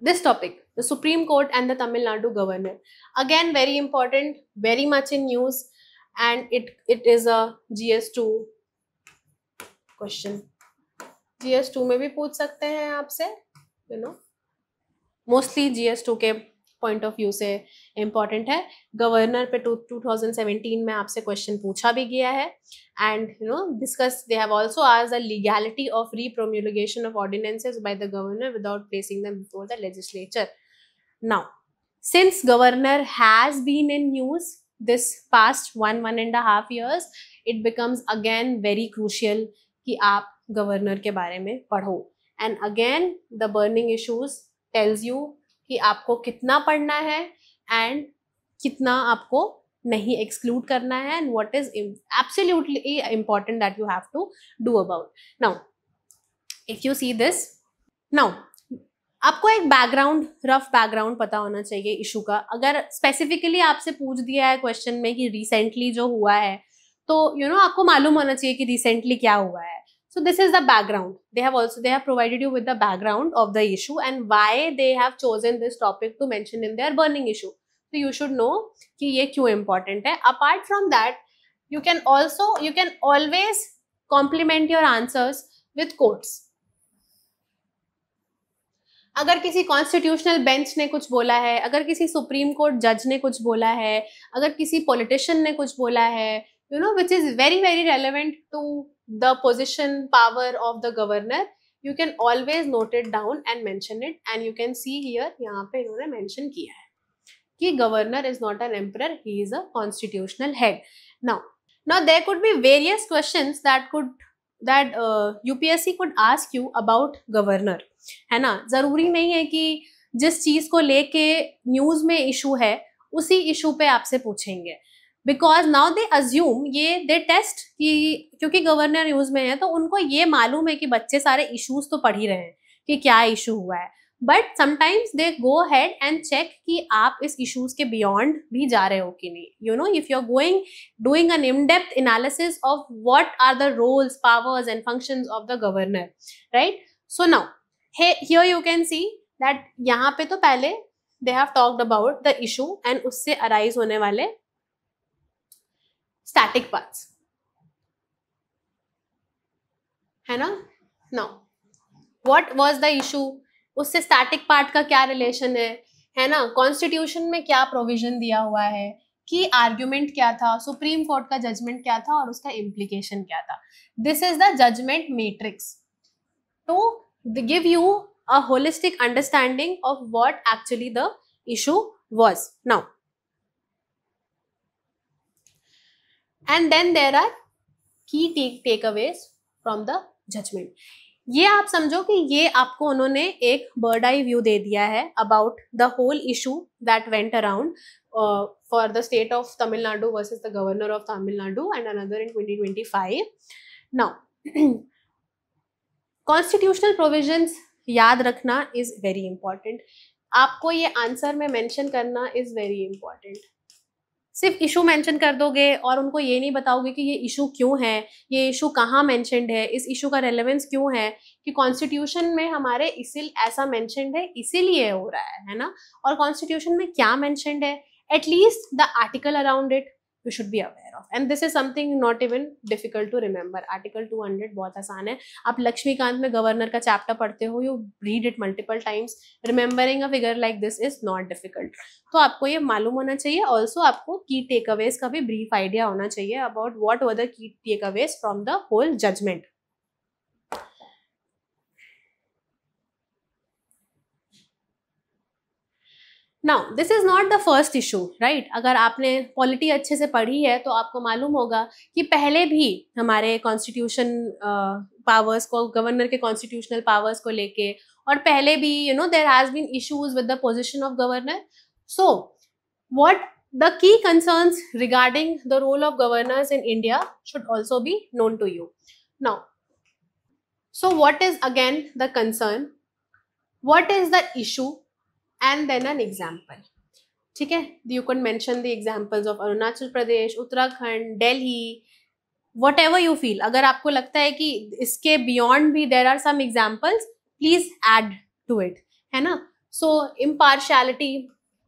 this topic, the Supreme Court and the Tamil Nadu governor, again very important, very much in news, and it is a GS2 question. GS2 में भी पूछ सकते हैं आपसे, you know, mostly GS2 के point of view से important है. Governor पे 2017 में आपसे क्वेश्चन पूछा भी गया है, and you know discuss, they have also asked the legality of repromulgation of ordinances by the governor without placing them before the legislature. Now since governor has been in news this past 1.5 years, it becomes again very crucial कि आप governor के बारे में पढ़ो. And again the burning issues tells you कि आपको कितना पढ़ना है and कितना आपको नहीं एक्सक्लूड करना है, and what is absolutely important that you have to do about. Now if you see this, now आपको एक बैकग्राउंड, रफ बैकग्राउंड पता होना चाहिए इशू का. अगर स्पेसिफिकली आपसे पूछ दिया है क्वेश्चन में कि रिसेंटली जो हुआ है, तो यू नो आपको मालूम होना चाहिए कि रिसेंटली क्या हुआ है. So this is the background. They have provided you with the background of the issue and why they have chosen this topic to mention in their burning issue. So you should know कि ये क्यों important है. Apart from that, you can always complement your answers with quotes. अगर किसी constitutional bench ने कुछ बोला है, अगर किसी सुप्रीम कोर्ट जज ने कुछ बोला है, अगर किसी पॉलिटिशियन ने कुछ बोला है, you know, which is very very relevant to the position, power of the governor, you can always note it down and mention it. And you can see here, यहाँ पे इन्होंने mention किया है कि governor is not an emperor, he is a constitutional head. Now there could be various questions that UPSC could ask you about governor, है ना. जरूरी नहीं है कि जिस चीज को लेके न्यूज में इशू है उसी इशू पे आपसे पूछेंगे, बिकॉज नाउ दे अज्यूम, ये दे टेस्ट कि क्योंकि गवर्नर न्यूज में है तो उनको ये मालूम है कि बच्चे सारे इश्यूज तो पढ़ ही रहे हैं कि क्या इशू हुआ है, but sometimes they go head and check कि आप इस इश्यूज के बियॉन्ड भी जा रहे हो कि नहीं. You know, if you are going doing an in depth analysis of what are the roles, powers and functions of the governor, right. So now here you can see that यहाँ पे तो पहले they have talked about the issue and उससे arise होने वाले static parts, है ना. Now what was the issue, उससे स्टैटिक पार्ट का क्या रिलेशन है ना. कॉन्स्टिट्यूशन में क्या प्रोविजन दिया हुआ है, कि आर्ग्यूमेंट क्या था, सुप्रीम कोर्ट का जजमेंट क्या था और उसका इम्प्लीकेशन क्या था. This is the judgment matrix to give you a holistic understanding of what actually the issue was. Now, and then there are key takeaways from the judgment. ये आप समझो कि ये आपको उन्होंने एक बर्ड आई व्यू दे दिया है about the whole issue that went around for the state of Tamil Nadu versus the governor of Tamil Nadu and another in 2025. Now, constitutional provisions याद रखना इज वेरी इंपॉर्टेंट. आपको ये answer में mention करना is very important. सिर्फ issue mention कर दोगे और उनको ये नहीं बताओगे कि ये इशू क्यों है, ये इशू कहाँ मेंशनड है, इस इशू का रेलेवेंस क्यों है, कि कॉन्स्टिट्यूशन में हमारे इसीलिए ऐसा मेंशनड है, इसीलिए हो रहा है ना. और कॉन्स्टिट्यूशन में क्या मेंशनड है, at least the article around it you should be aware of, and this is something not even difficult to remember. Article 200 बहुत आसान है. आप लक्ष्मीकांत में गवर्नर का चैप्टर पढ़ते हो, you read it multiple times. Remembering a figure like this is not difficult. तो आपको ये मालूम होना चाहिए. Also आपको key takeaways का भी brief idea होना चाहिए about what were the key takeaways from the whole judgment. Now, this is not the first issue, right? अगर आपने पॉलिटी अच्छे से पढ़ी है तो आपको मालूम होगा कि पहले भी हमारे कॉन्स्टिट्यूशन पावर्स को, गवर्नर के कॉन्स्टिट्यूशनल पावर्स को लेके, और पहले भी you know there has been issues with the position of governor. So what the key concerns regarding the role of governors in India should also be known to you. Now, so what is again the concern? What is the issue? And then an example. ठीक है, you could mention the examples of Arunachal Pradesh, Uttarakhand, Delhi, whatever you feel. अगर आपको लगता है कि इसके beyond भी there are some examples, please add to it, है ना. So impartiality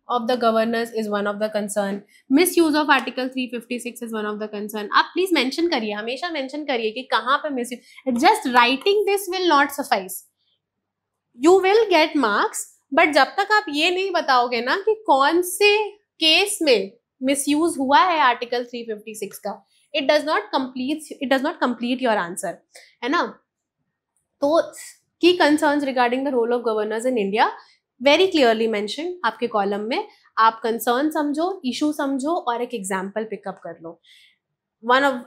of the governors is one of the concern. Misuse of Article 356 is one of the concern. आप please mention करिए, हमेशा mention करिए कि कहाँ पे misuse. Just writing this will not suffice. You will get marks. But जब तक आप ये नहीं बताओगे ना कि कौन से केस में मिसयूज हुआ है आर्टिकल 356 का, it does not complete your answer, है ना. तो key concerns regarding the role of governors in India very clearly mention आपके कॉलम में. आप कंसर्न समझो, इशू समझो और एक एग्जाम्पल पिकअप कर लो.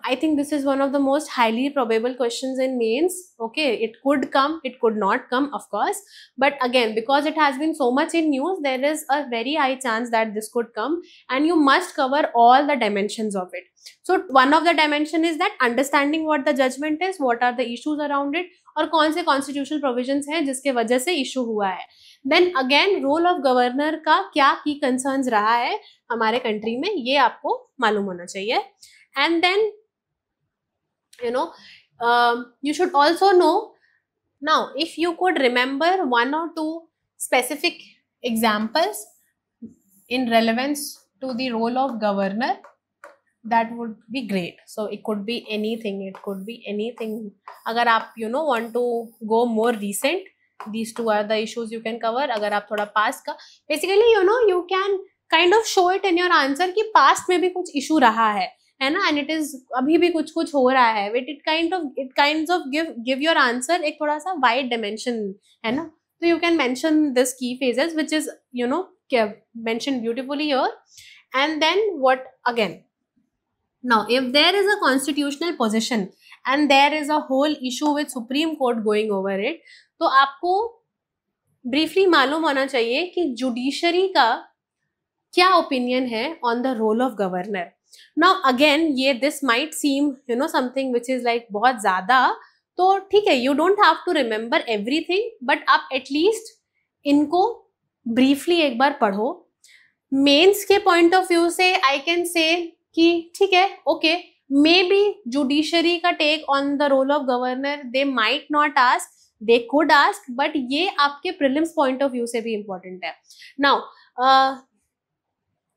I think this is one of the most highly probable questions in mains. Okay, it could come, it could not come, of course, but again, because it has been so much in news, there is a very high chance that this could come, and you must cover all the dimensions of it. So one of the dimension is that understanding what the judgment is, what are the issues around it, और कौन से constitutional provisions हैं जिसके वजह से issue हुआ है. Then again, role of governor का क्या key concerns रहा है हमारे country में, ये आपको मालूम होना चाहिए. And then, you know, you should also know, now if you could remember one or two specific examples in relevance to the role of governor, that would be great. So it could be anything, अगर आप you know want to go more recent, these two are the issues you can cover. अगर आप थोड़ा past का, basically you know you can kind of show it in your answer कि past में भी कुछ issue रहा है है ना, एंड इट इज अभी भी कुछ कुछ हो रहा है, it kind of give your answer एक थोड़ा सा वाइड डायमेंशन, है ना. तो यू कैन मेंशन दिस की phases which is mentioned beautifully here. And then what again, now if there is a constitutional position and there is a whole issue with Supreme Court going over it, तो आपको briefly मालूम होना चाहिए कि judiciary का क्या opinion है on the role of governor. Now again ये this might seem something which is like बहुत ज्यादा, तो ठीक है, you don't have to remember everything, but आप एटलीस्ट इनको ब्रीफली एक बार पढ़ो. मेंस के पॉइंट ऑफ व्यू से आई कैन से कि ठीक है, ओके, मे बी जुडिशरी का take on the role of governor they might not ask, they could ask, but ये आपके प्रीलिम्स पॉइंट ऑफ व्यू से भी इंपॉर्टेंट है. Now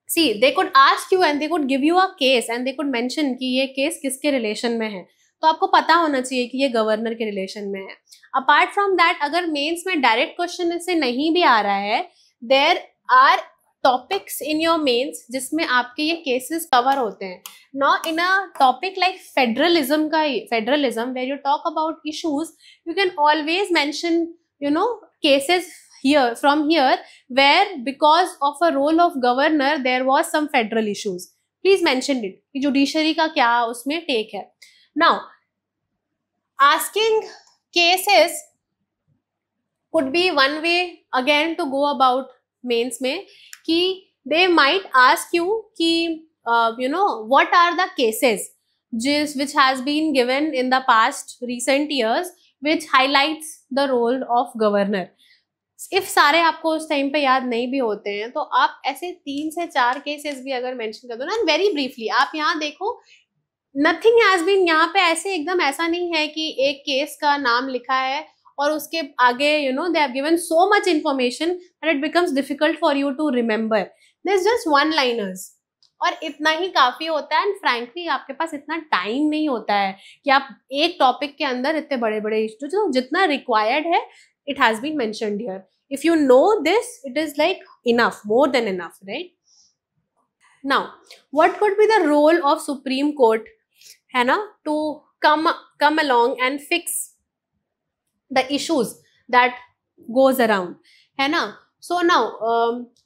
see they could ask you and they could give you a case and they could mention कि ये case किसके relation में है, तो आपको पता होना चाहिए कि ये गवर्नर के रिलेशन में है. अपार्ट फ्रॉम दैट, अगर मेंस में डायरेक्ट क्वेश्चन इससे नहीं भी आ रहा है, there are topics in your mains जिसमें आपके ये केसेस कवर होते हैं. Now in a topic like federalism where you talk about issues, you can always mention cases from here where because of a role of governor there was some federal issues. Please mention it कि judiciary का क्या उसमें take है. Now asking cases could be one way again to go about mains में, कि they might ask you कि what are the cases which has been given in the past recent years which highlights the role of governor. If सारे आपको उस time पे याद नहीं भी होते हैं, तो आप ऐसे 3 से 4 केसेस भी अगर मेंशन कर दो ना, वेरी ब्रीफली. आप यहाँ देखो, नथिंग हैज बीन, यहाँ पे ऐसे एकदम ऐसा नहीं है कि एक केस का नाम लिखा है और उसके आगे they have given so much information that it becomes difficult for you to remember. There is just one liners और इतना ही काफी होता है. एंड फ्रैंकली आपके पास इतना टाइम नहीं होता है कि आप एक टॉपिक के अंदर इतने बड़े बड़े इश्यू, जितना रिक्वायर्ड है it has been mentioned here. If you know this, it is like enough, more than enough, right? Now what could be the role of Supreme Court, है ना, to come along and fix the issues that goes around, है ना. So now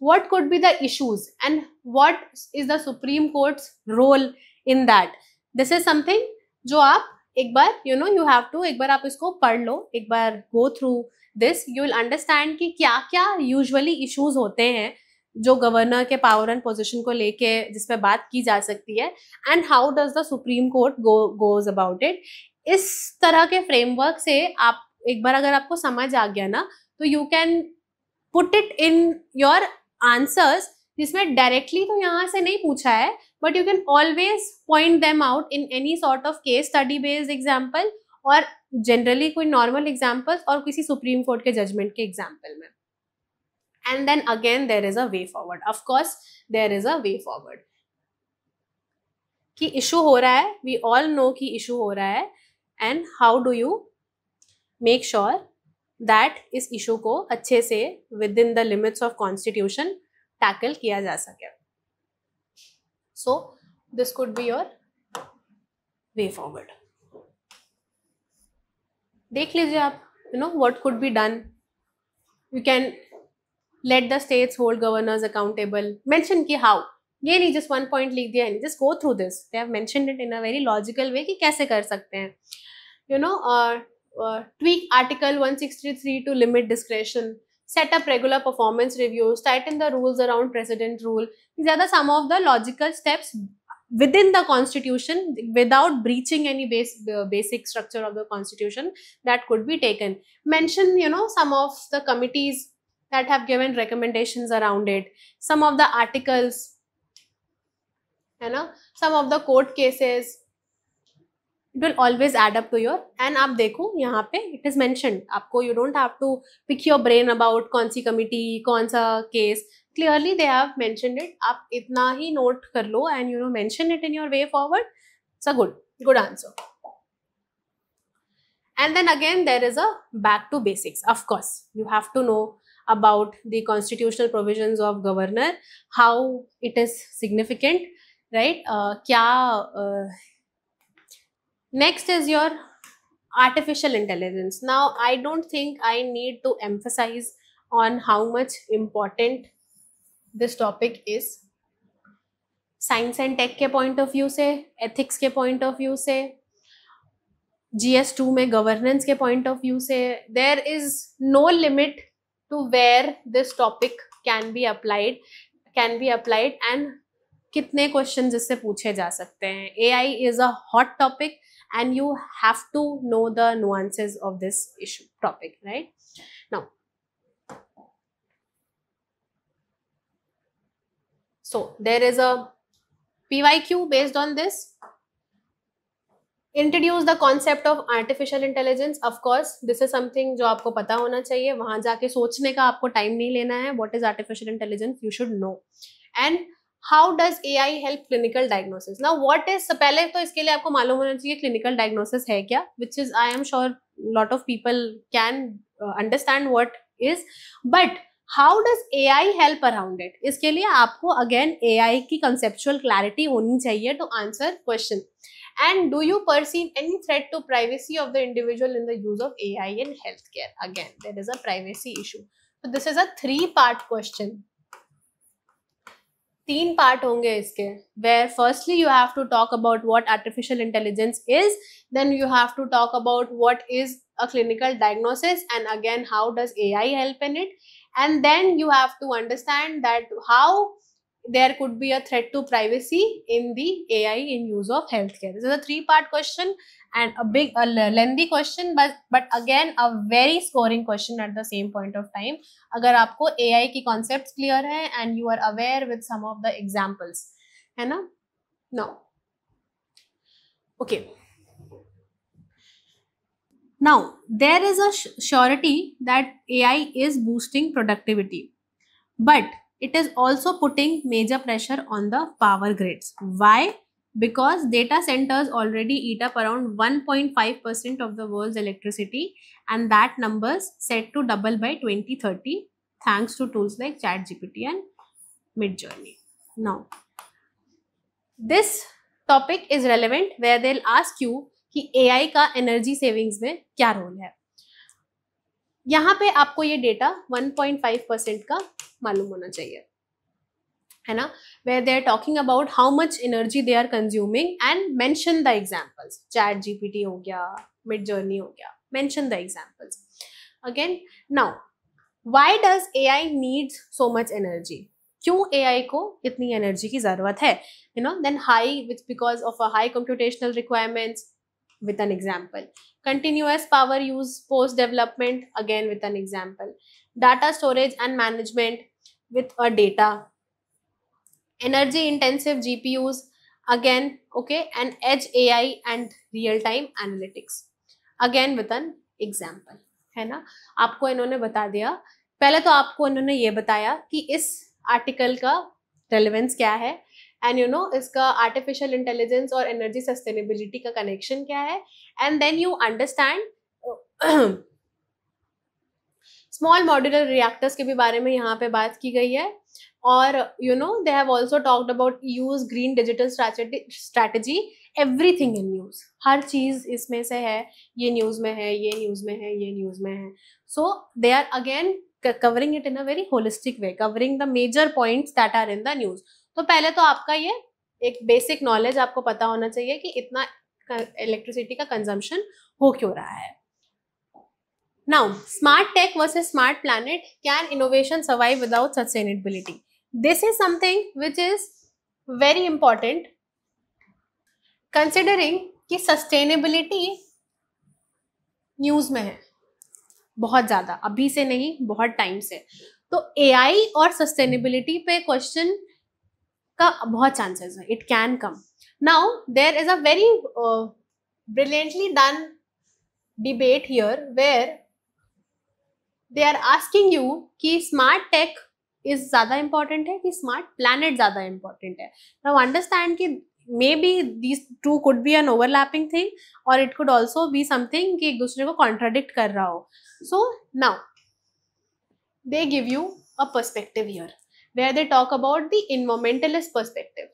what could be the issues and what is the Supreme Court's role in that? This is something जो आप एक बार you have to एक बार आप इसको पढ़ लो, एक बार go through this, you will understand कि क्या क्या यूजुअली इश्यूज होते हैं जो गवर्नर के पावर एंड पोजीशन को लेके जिस पे बात की जा सकती है, and how does the supreme court goes about it. इस तरह के फ्रेमवर्क से आप एक बार अगर आपको समझ आ गया ना, तो you can put it in your answers, जिसमें डायरेक्टली तो यहाँ से नहीं पूछा है, but you can always point them out in any sort of case study based example, और जनरली कोई नॉर्मल एग्जाम्पल्स और किसी सुप्रीम कोर्ट के जजमेंट के एग्जाम्पल में. And then again there is a way forward, of course there is a way forward, कि issue हो रहा है, वी ऑल नो कि इशू हो रहा है, and how do you make sure that इस इशू को अच्छे से with in the limits of constitution tackle किया जा सके. So this could be your way forward. देख लीजिए आप, what could be done. You can let the states hold governors accountable. Mention कि how. ये नहीं just one point लिख दिया नहीं, just go through this. They have mentioned it in a very logical way कि कैसे कर सकते हैं. Tweak Article 163 to limit discretion. Set up regular performance reviews. Tighten the rules around precedent rule. These are some of the logical steps within the constitution without breaching any basic structure of the constitution that could be taken. Mention some of the committees that have given recommendations around it, some of the articles, some of the court cases. It will always add up to your, and आप देखो यहाँ पे it is mentioned, आपको you don't have to pick your brain about कौन सी committee, कौन सा case. Clearly they have mentioned it. आप इतना ही note कर लो and mention it in your way forward. It's a good answer. And then again there is a back to basics. Of course you have to know about the constitutional provisions of governor, how it is significant, right? Next is your artificial intelligence. Now, I don't think I need to emphasize on how much important this topic is. Science and tech के point of view से, ethics के point of view से, GS2 में governance के point of view से, there is no limit to where this topic can be applied and कितने question इससे पूछे जा सकते हैं. AI is a hot topic and you have to know the nuances of this topic, right? Now, so there is a PYQ based on this. Introduce the concept of artificial intelligence. Of course, this is something जो आपको पता होना चाहिए. वहां जाके सोचने का आपको टाइम नहीं लेना है. What is artificial intelligence? You should know. And how does AI help clinical diagnosis? Now, what is, पहले तो इसके लिए आपको मालूम होना चाहिए clinical diagnosis है क्या, which is I am sure lot of people can understand what is, but how does AI help around it? इसके लिए आपको again AI की conceptual clarity होनी चाहिए to answer question. And do you perceive any threat to privacy of the individual in the use of AI in healthcare? Again, there is a privacy issue. So this is a 3-part question. 3 part होंगे इसके, where firstly you have to talk about what artificial intelligence is, then you have to talk about what is a clinical diagnosis, and again how does AI help in it, and then you have to understand that how there could be a threat to privacy in the AI in use of healthcare. This is a 3-part question and a lengthy question, but again a very scoring question at the same point of time. अगर आपको AI की concepts clear है and you are aware with some of the examples, है ना? Now, okay. Now, there is a surety that AI is boosting productivity, but it is also putting major pressure on the power grids. Why? Because data centers already eat up around 1.5% of the world's electricity, and that number's set to double by 2030 thanks to tools like ChatGPT and Midjourney. Now, this topic is relevant where they'll ask you कि AI का energy savings में क्या role है. यहाँ पे आपको ये data 1.5% का मालूम होना चाहिए, है ना, where they are talking about how much energy they are consuming and mention the examples. ChatGPT हो गया, Midjourney हो गया, mention the examples. Again, now, why does AI needs so much energy? क्यों AI को इतनी energy की जरूरत है? You know, then it's because of a high computational requirements. With an example, continuous power use post development, again with an example, data storage and management with a data, energy intensive GPUs, again, okay, and edge AI and real time analytics, again with an example, है ना. आपको इन्होंने बता दिया, पहले तो आपको इन्होंने ये बताया कि इस आर्टिकल का रेलेवेंस क्या है, एंड इसका आर्टिफिशियल इंटेलिजेंस और एनर्जी सस्टेनेबिलिटी का कनेक्शन क्या है, and then you understand small modular reactors के भी बारे में यहाँ पे बात की गई है, और they have also talked about use green digital strategy, everything in news, हर चीज इसमें से है, ये न्यूज में है, ये न्यूज में है, ये न्यूज में है. So they are again covering it in a very holistic way, covering the major points that are in the news. तो पहले तो आपका ये एक बेसिक नॉलेज आपको पता होना चाहिए कि इतना इलेक्ट्रिसिटी का कंजम्पशन हो क्यों रहा है. Now, smart tech versus smart planet, can innovation survive without sustainability? This is something which is very important, considering कि sustainability न्यूज में है बहुत ज्यादा, अभी से नहीं, बहुत टाइम से. तो AI और सस्टेनेबिलिटी पे क्वेश्चन का बहुत चांसेस है, it can come. Now there is a very brilliantly done debate here where they are asking you कि स्मार्ट टेक इज ज्यादा इंपॉर्टेंट है कि स्मार्ट प्लैनेट ज्यादा इंपॉर्टेंट है. नाउ अंडरस्टैंड कि maybe these two could be an overlapping thing, or it could also be something कि एक दूसरे को contradict कर रहा हो. So now they give you a perspective here where they talk about the environmentalist perspective.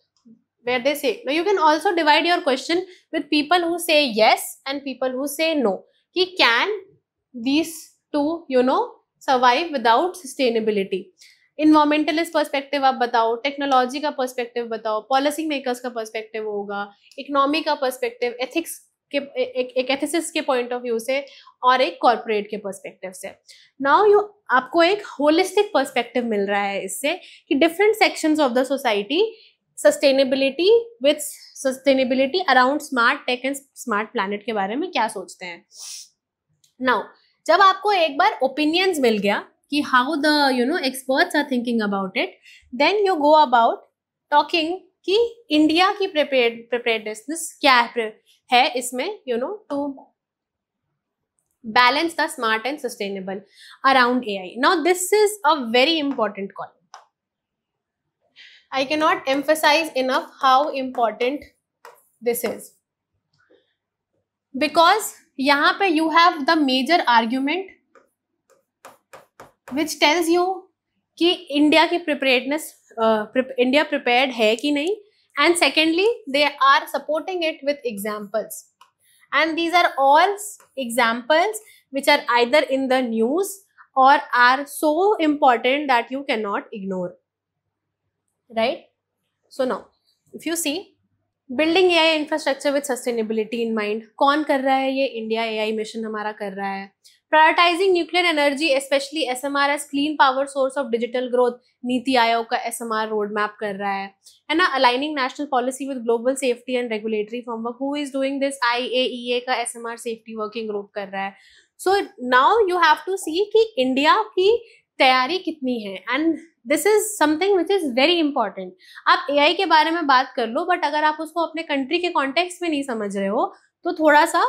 where they say. Now you can also divide your question with people who say yes and people who say no. Ki can these two, survive without sustainability? Environmentalist perspective आप बताओ, technology का perspective बताओ, policy makers का perspective होगा, economy का perspective, ethics के एक ethicist के पॉइंट ऑफ व्यू से और एक कॉर्पोरेट के पर्सपेक्टिव से. नाउ आपको एक होलिस्टिक पर्सपेक्टिव मिल रहा है इससे कि different sections of the society sustainability around smart tech and smart planet के बारे में क्या सोचते हैं. नाउ जब आपको एक बार ओपिनियंस मिल गया कि how the experts are thinking about it, then you go about talking कि इंडिया की प्रिपेयर्डनेस क्या है इसमें, to balance the smart and sustainable around AI. Now this is a very important call. I cannot emphasize enough how important this is, because यहाँ पे you have the major argument which tells you कि India की preparedness, India prepared है कि नहीं, and secondly they are supporting it with examples. And these are all examples which are either in the news or are so important that you cannot ignore, right? So now, if you see, building AI infrastructure with sustainability in mind, कौन कर रहा है ये? India AI mission हमारा कर रहा है. Prioritizing nuclear energy, especially SMR as clean power source of digital growth, NITI Aayog का SMR roadmap कर रहा है ना. Aligning national policy with global safety and regulatory framework, who is doing this? IAEA का SMR safety working group कर रहा है. So now you have to see कि इंडिया की तैयारी कितनी है, and this is something which is very important. आप AI के बारे में बात कर लो, बट अगर आप उसको अपने कंट्री के कॉन्टेक्स्ट में नहीं समझ रहे हो तो थोड़ा सा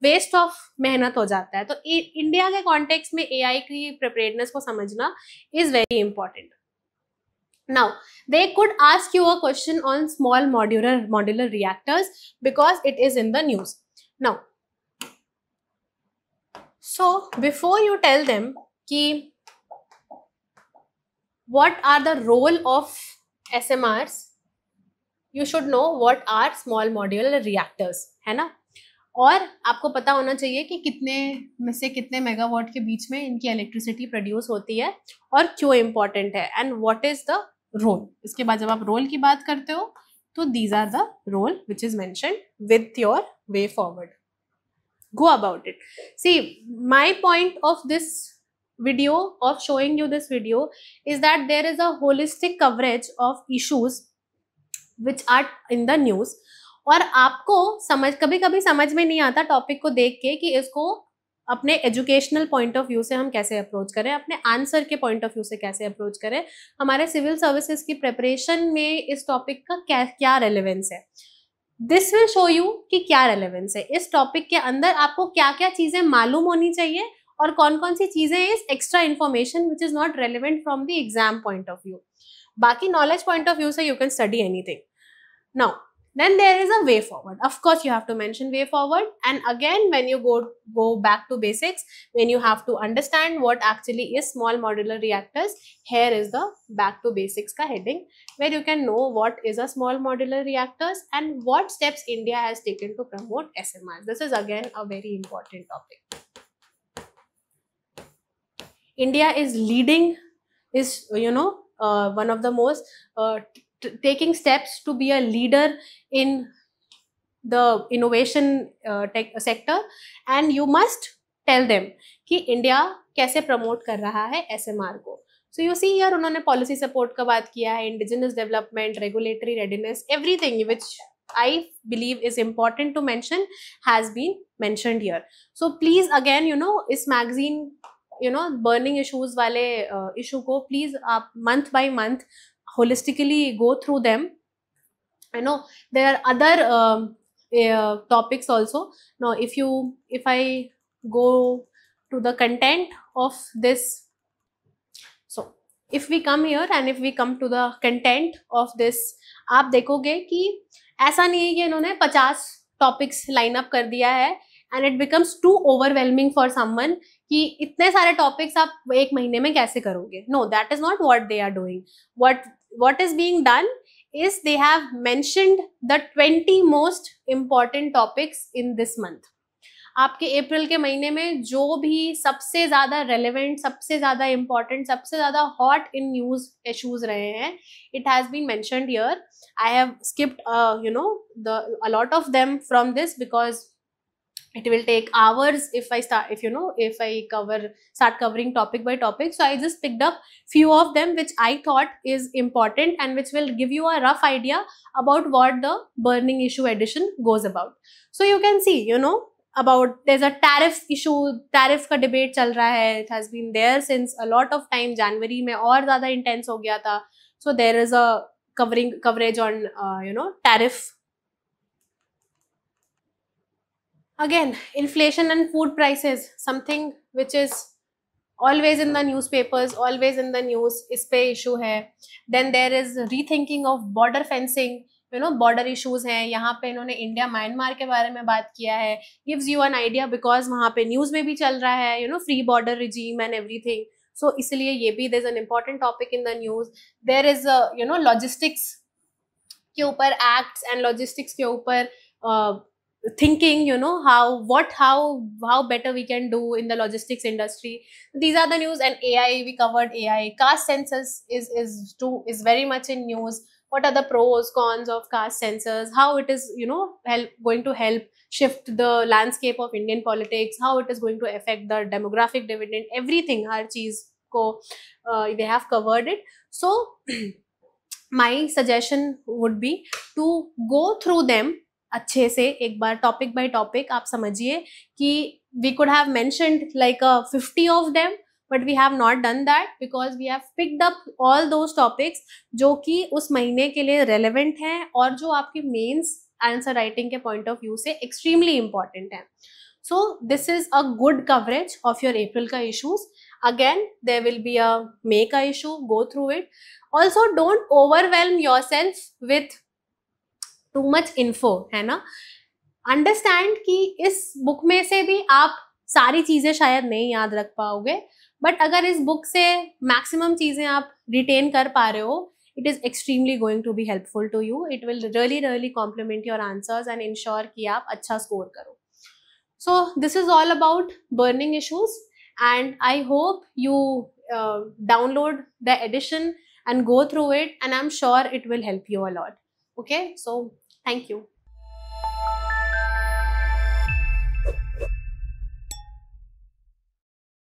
वेस्ट ऑफ मेहनत हो जाता है. तो इंडिया के कॉन्टेक्स्ट में AI की प्रिपेयर्डनेस को समझना is very important. Now, they could ask you a question on small modular reactors because it is in the news. Now, so before you tell them कि what are the role of SMRs, you should know what are small modular reactors, है ना. और आपको पता होना चाहिए कि कितने में से कितने मेगावाट के बीच में इनकी इलेक्ट्रिसिटी प्रोड्यूस होती है और क्यों इम्पोर्टेंट है, and what is the role. इसके बाद जब आप रोल की बात करते हो तो these are the role which is mentioned with your way forward. Go about it. See, my point of this video, of showing you this video, is that there is a holistic coverage of issues which are in the news. और आपको कभी कभी समझ में नहीं आता topic को देख के कि इसको अपने एजुकेशनल पॉइंट ऑफ व्यू से हम कैसे अप्रोच करें, अपने आंसर के पॉइंट ऑफ व्यू से कैसे अप्रोच करें, हमारे सिविल सर्विसेज की प्रिपरेशन में इस टॉपिक का क्या रेलेवेंस है. दिस विल शो यू कि क्या रेलेवेंस है इस टॉपिक के अंदर, आपको क्या क्या चीजें मालूम होनी चाहिए और कौन कौन सी चीजें इस extra information which is not relevant from the exam point of view. बाकी नॉलेज पॉइंट ऑफ व्यू से you can study anything. Now then there is a way forward. Of course you have to mention way forward, and again when you go back to basics, when you have to understand what actually is small modular reactors, here is the back to basics ka heading where you can know what is a small modular reactors and what steps India has taken to promote SMR. This is again a very important topic. India is leading, is one of the most taking steps to be a leader in the innovation tech sector, and you must tell them कि India कैसे promote कर रहा है SMR को. So you see here उन्होंने policy support का बात किया है, indigenous development, regulatory readiness, everything which I believe is important to mention has been mentioned here. So please again इस मैगजीन बर्निंग इश्यूज वाले इशू को प्लीज आप month by month holistically go through them. I know there are other topics also. Now if I go to the content of this, so if we come here and if we come to the content of this, आप देखोगे कि ऐसा नहीं है कि इन्होंने 50 topics line up कर दिया है and it becomes too overwhelming for someone कि इतने सारे टॉपिक्स आप एक महीने में कैसे करोगे. No, that is not what they are doing. What is being done is they have mentioned the 20 most important topics in this month. आपके अप्रैल के महीने में जो भी सबसे ज्यादा रेलेवेंट, सबसे ज्यादा इंपॉर्टेंट, सबसे ज्यादा हॉट इन न्यूज इश्यूज रहे हैं, it has been mentioned here. I have skipped a lot of them from this because it will take hours if I start covering topic by topic. So I just picked up few of them which I thought is important and which will give you a rough idea about what the burning issue edition goes about. So you can see, about there's a tariff issue, tariff का debate चल रहा है. It has been there since a lot of time. January में और ज़्यादा intense हो गया था. So there is a coverage on tariff. Again, inflation and food prices, something which is always in the newspapers, always in the news. इस पे issue है. Then there is rethinking of border fencing. border issues हैं. यहाँ पे इन्होंने India Myanmar के बारे में बात किया है. Gives you an idea because वहाँ पे न्यूज में भी चल रहा है, free border regime and everything. So इसलिए ये भी there's an important topic in the news. There is logistics के ऊपर acts and logistics के ऊपर thinking, how better we can do in the logistics industry. These are the news. And AI, we covered AI. Caste census is very much in news. What are the pros, cons of caste census? How it is, going to help shift the landscape of Indian politics? How it is going to affect the demographic dividend? Everything, har cheez ko, they have covered it. So my suggestion would be to go through them अच्छे से एक बार topic by topic. आप समझिए कि we could have mentioned like 50 of them, but we have not done that because we have picked up all those topics जो कि उस महीने के लिए रेलेवेंट हैं और जो आपके मेंस आंसर राइटिंग के पॉइंट ऑफ व्यू से एक्सट्रीमली इंपॉर्टेंट है. So this is a good coverage of your April का issues. Again there will be a May का issue, go through it. Also don't overwhelm yourself with too much info, है ना. Understand कि इस book में से भी आप सारी चीजें शायद नहीं याद रख पाओगे, बट अगर इस बुक से मैक्सिमम चीजें आप रिटेन कर पा रहे हो, it is extremely going to be helpful to you. It will really complement your answers and ensure कि आप अच्छा score करो. So this is all about burning issues, and I hope you download the edition and go through it, and I'm sure it will help you a lot. Okay, so thank you.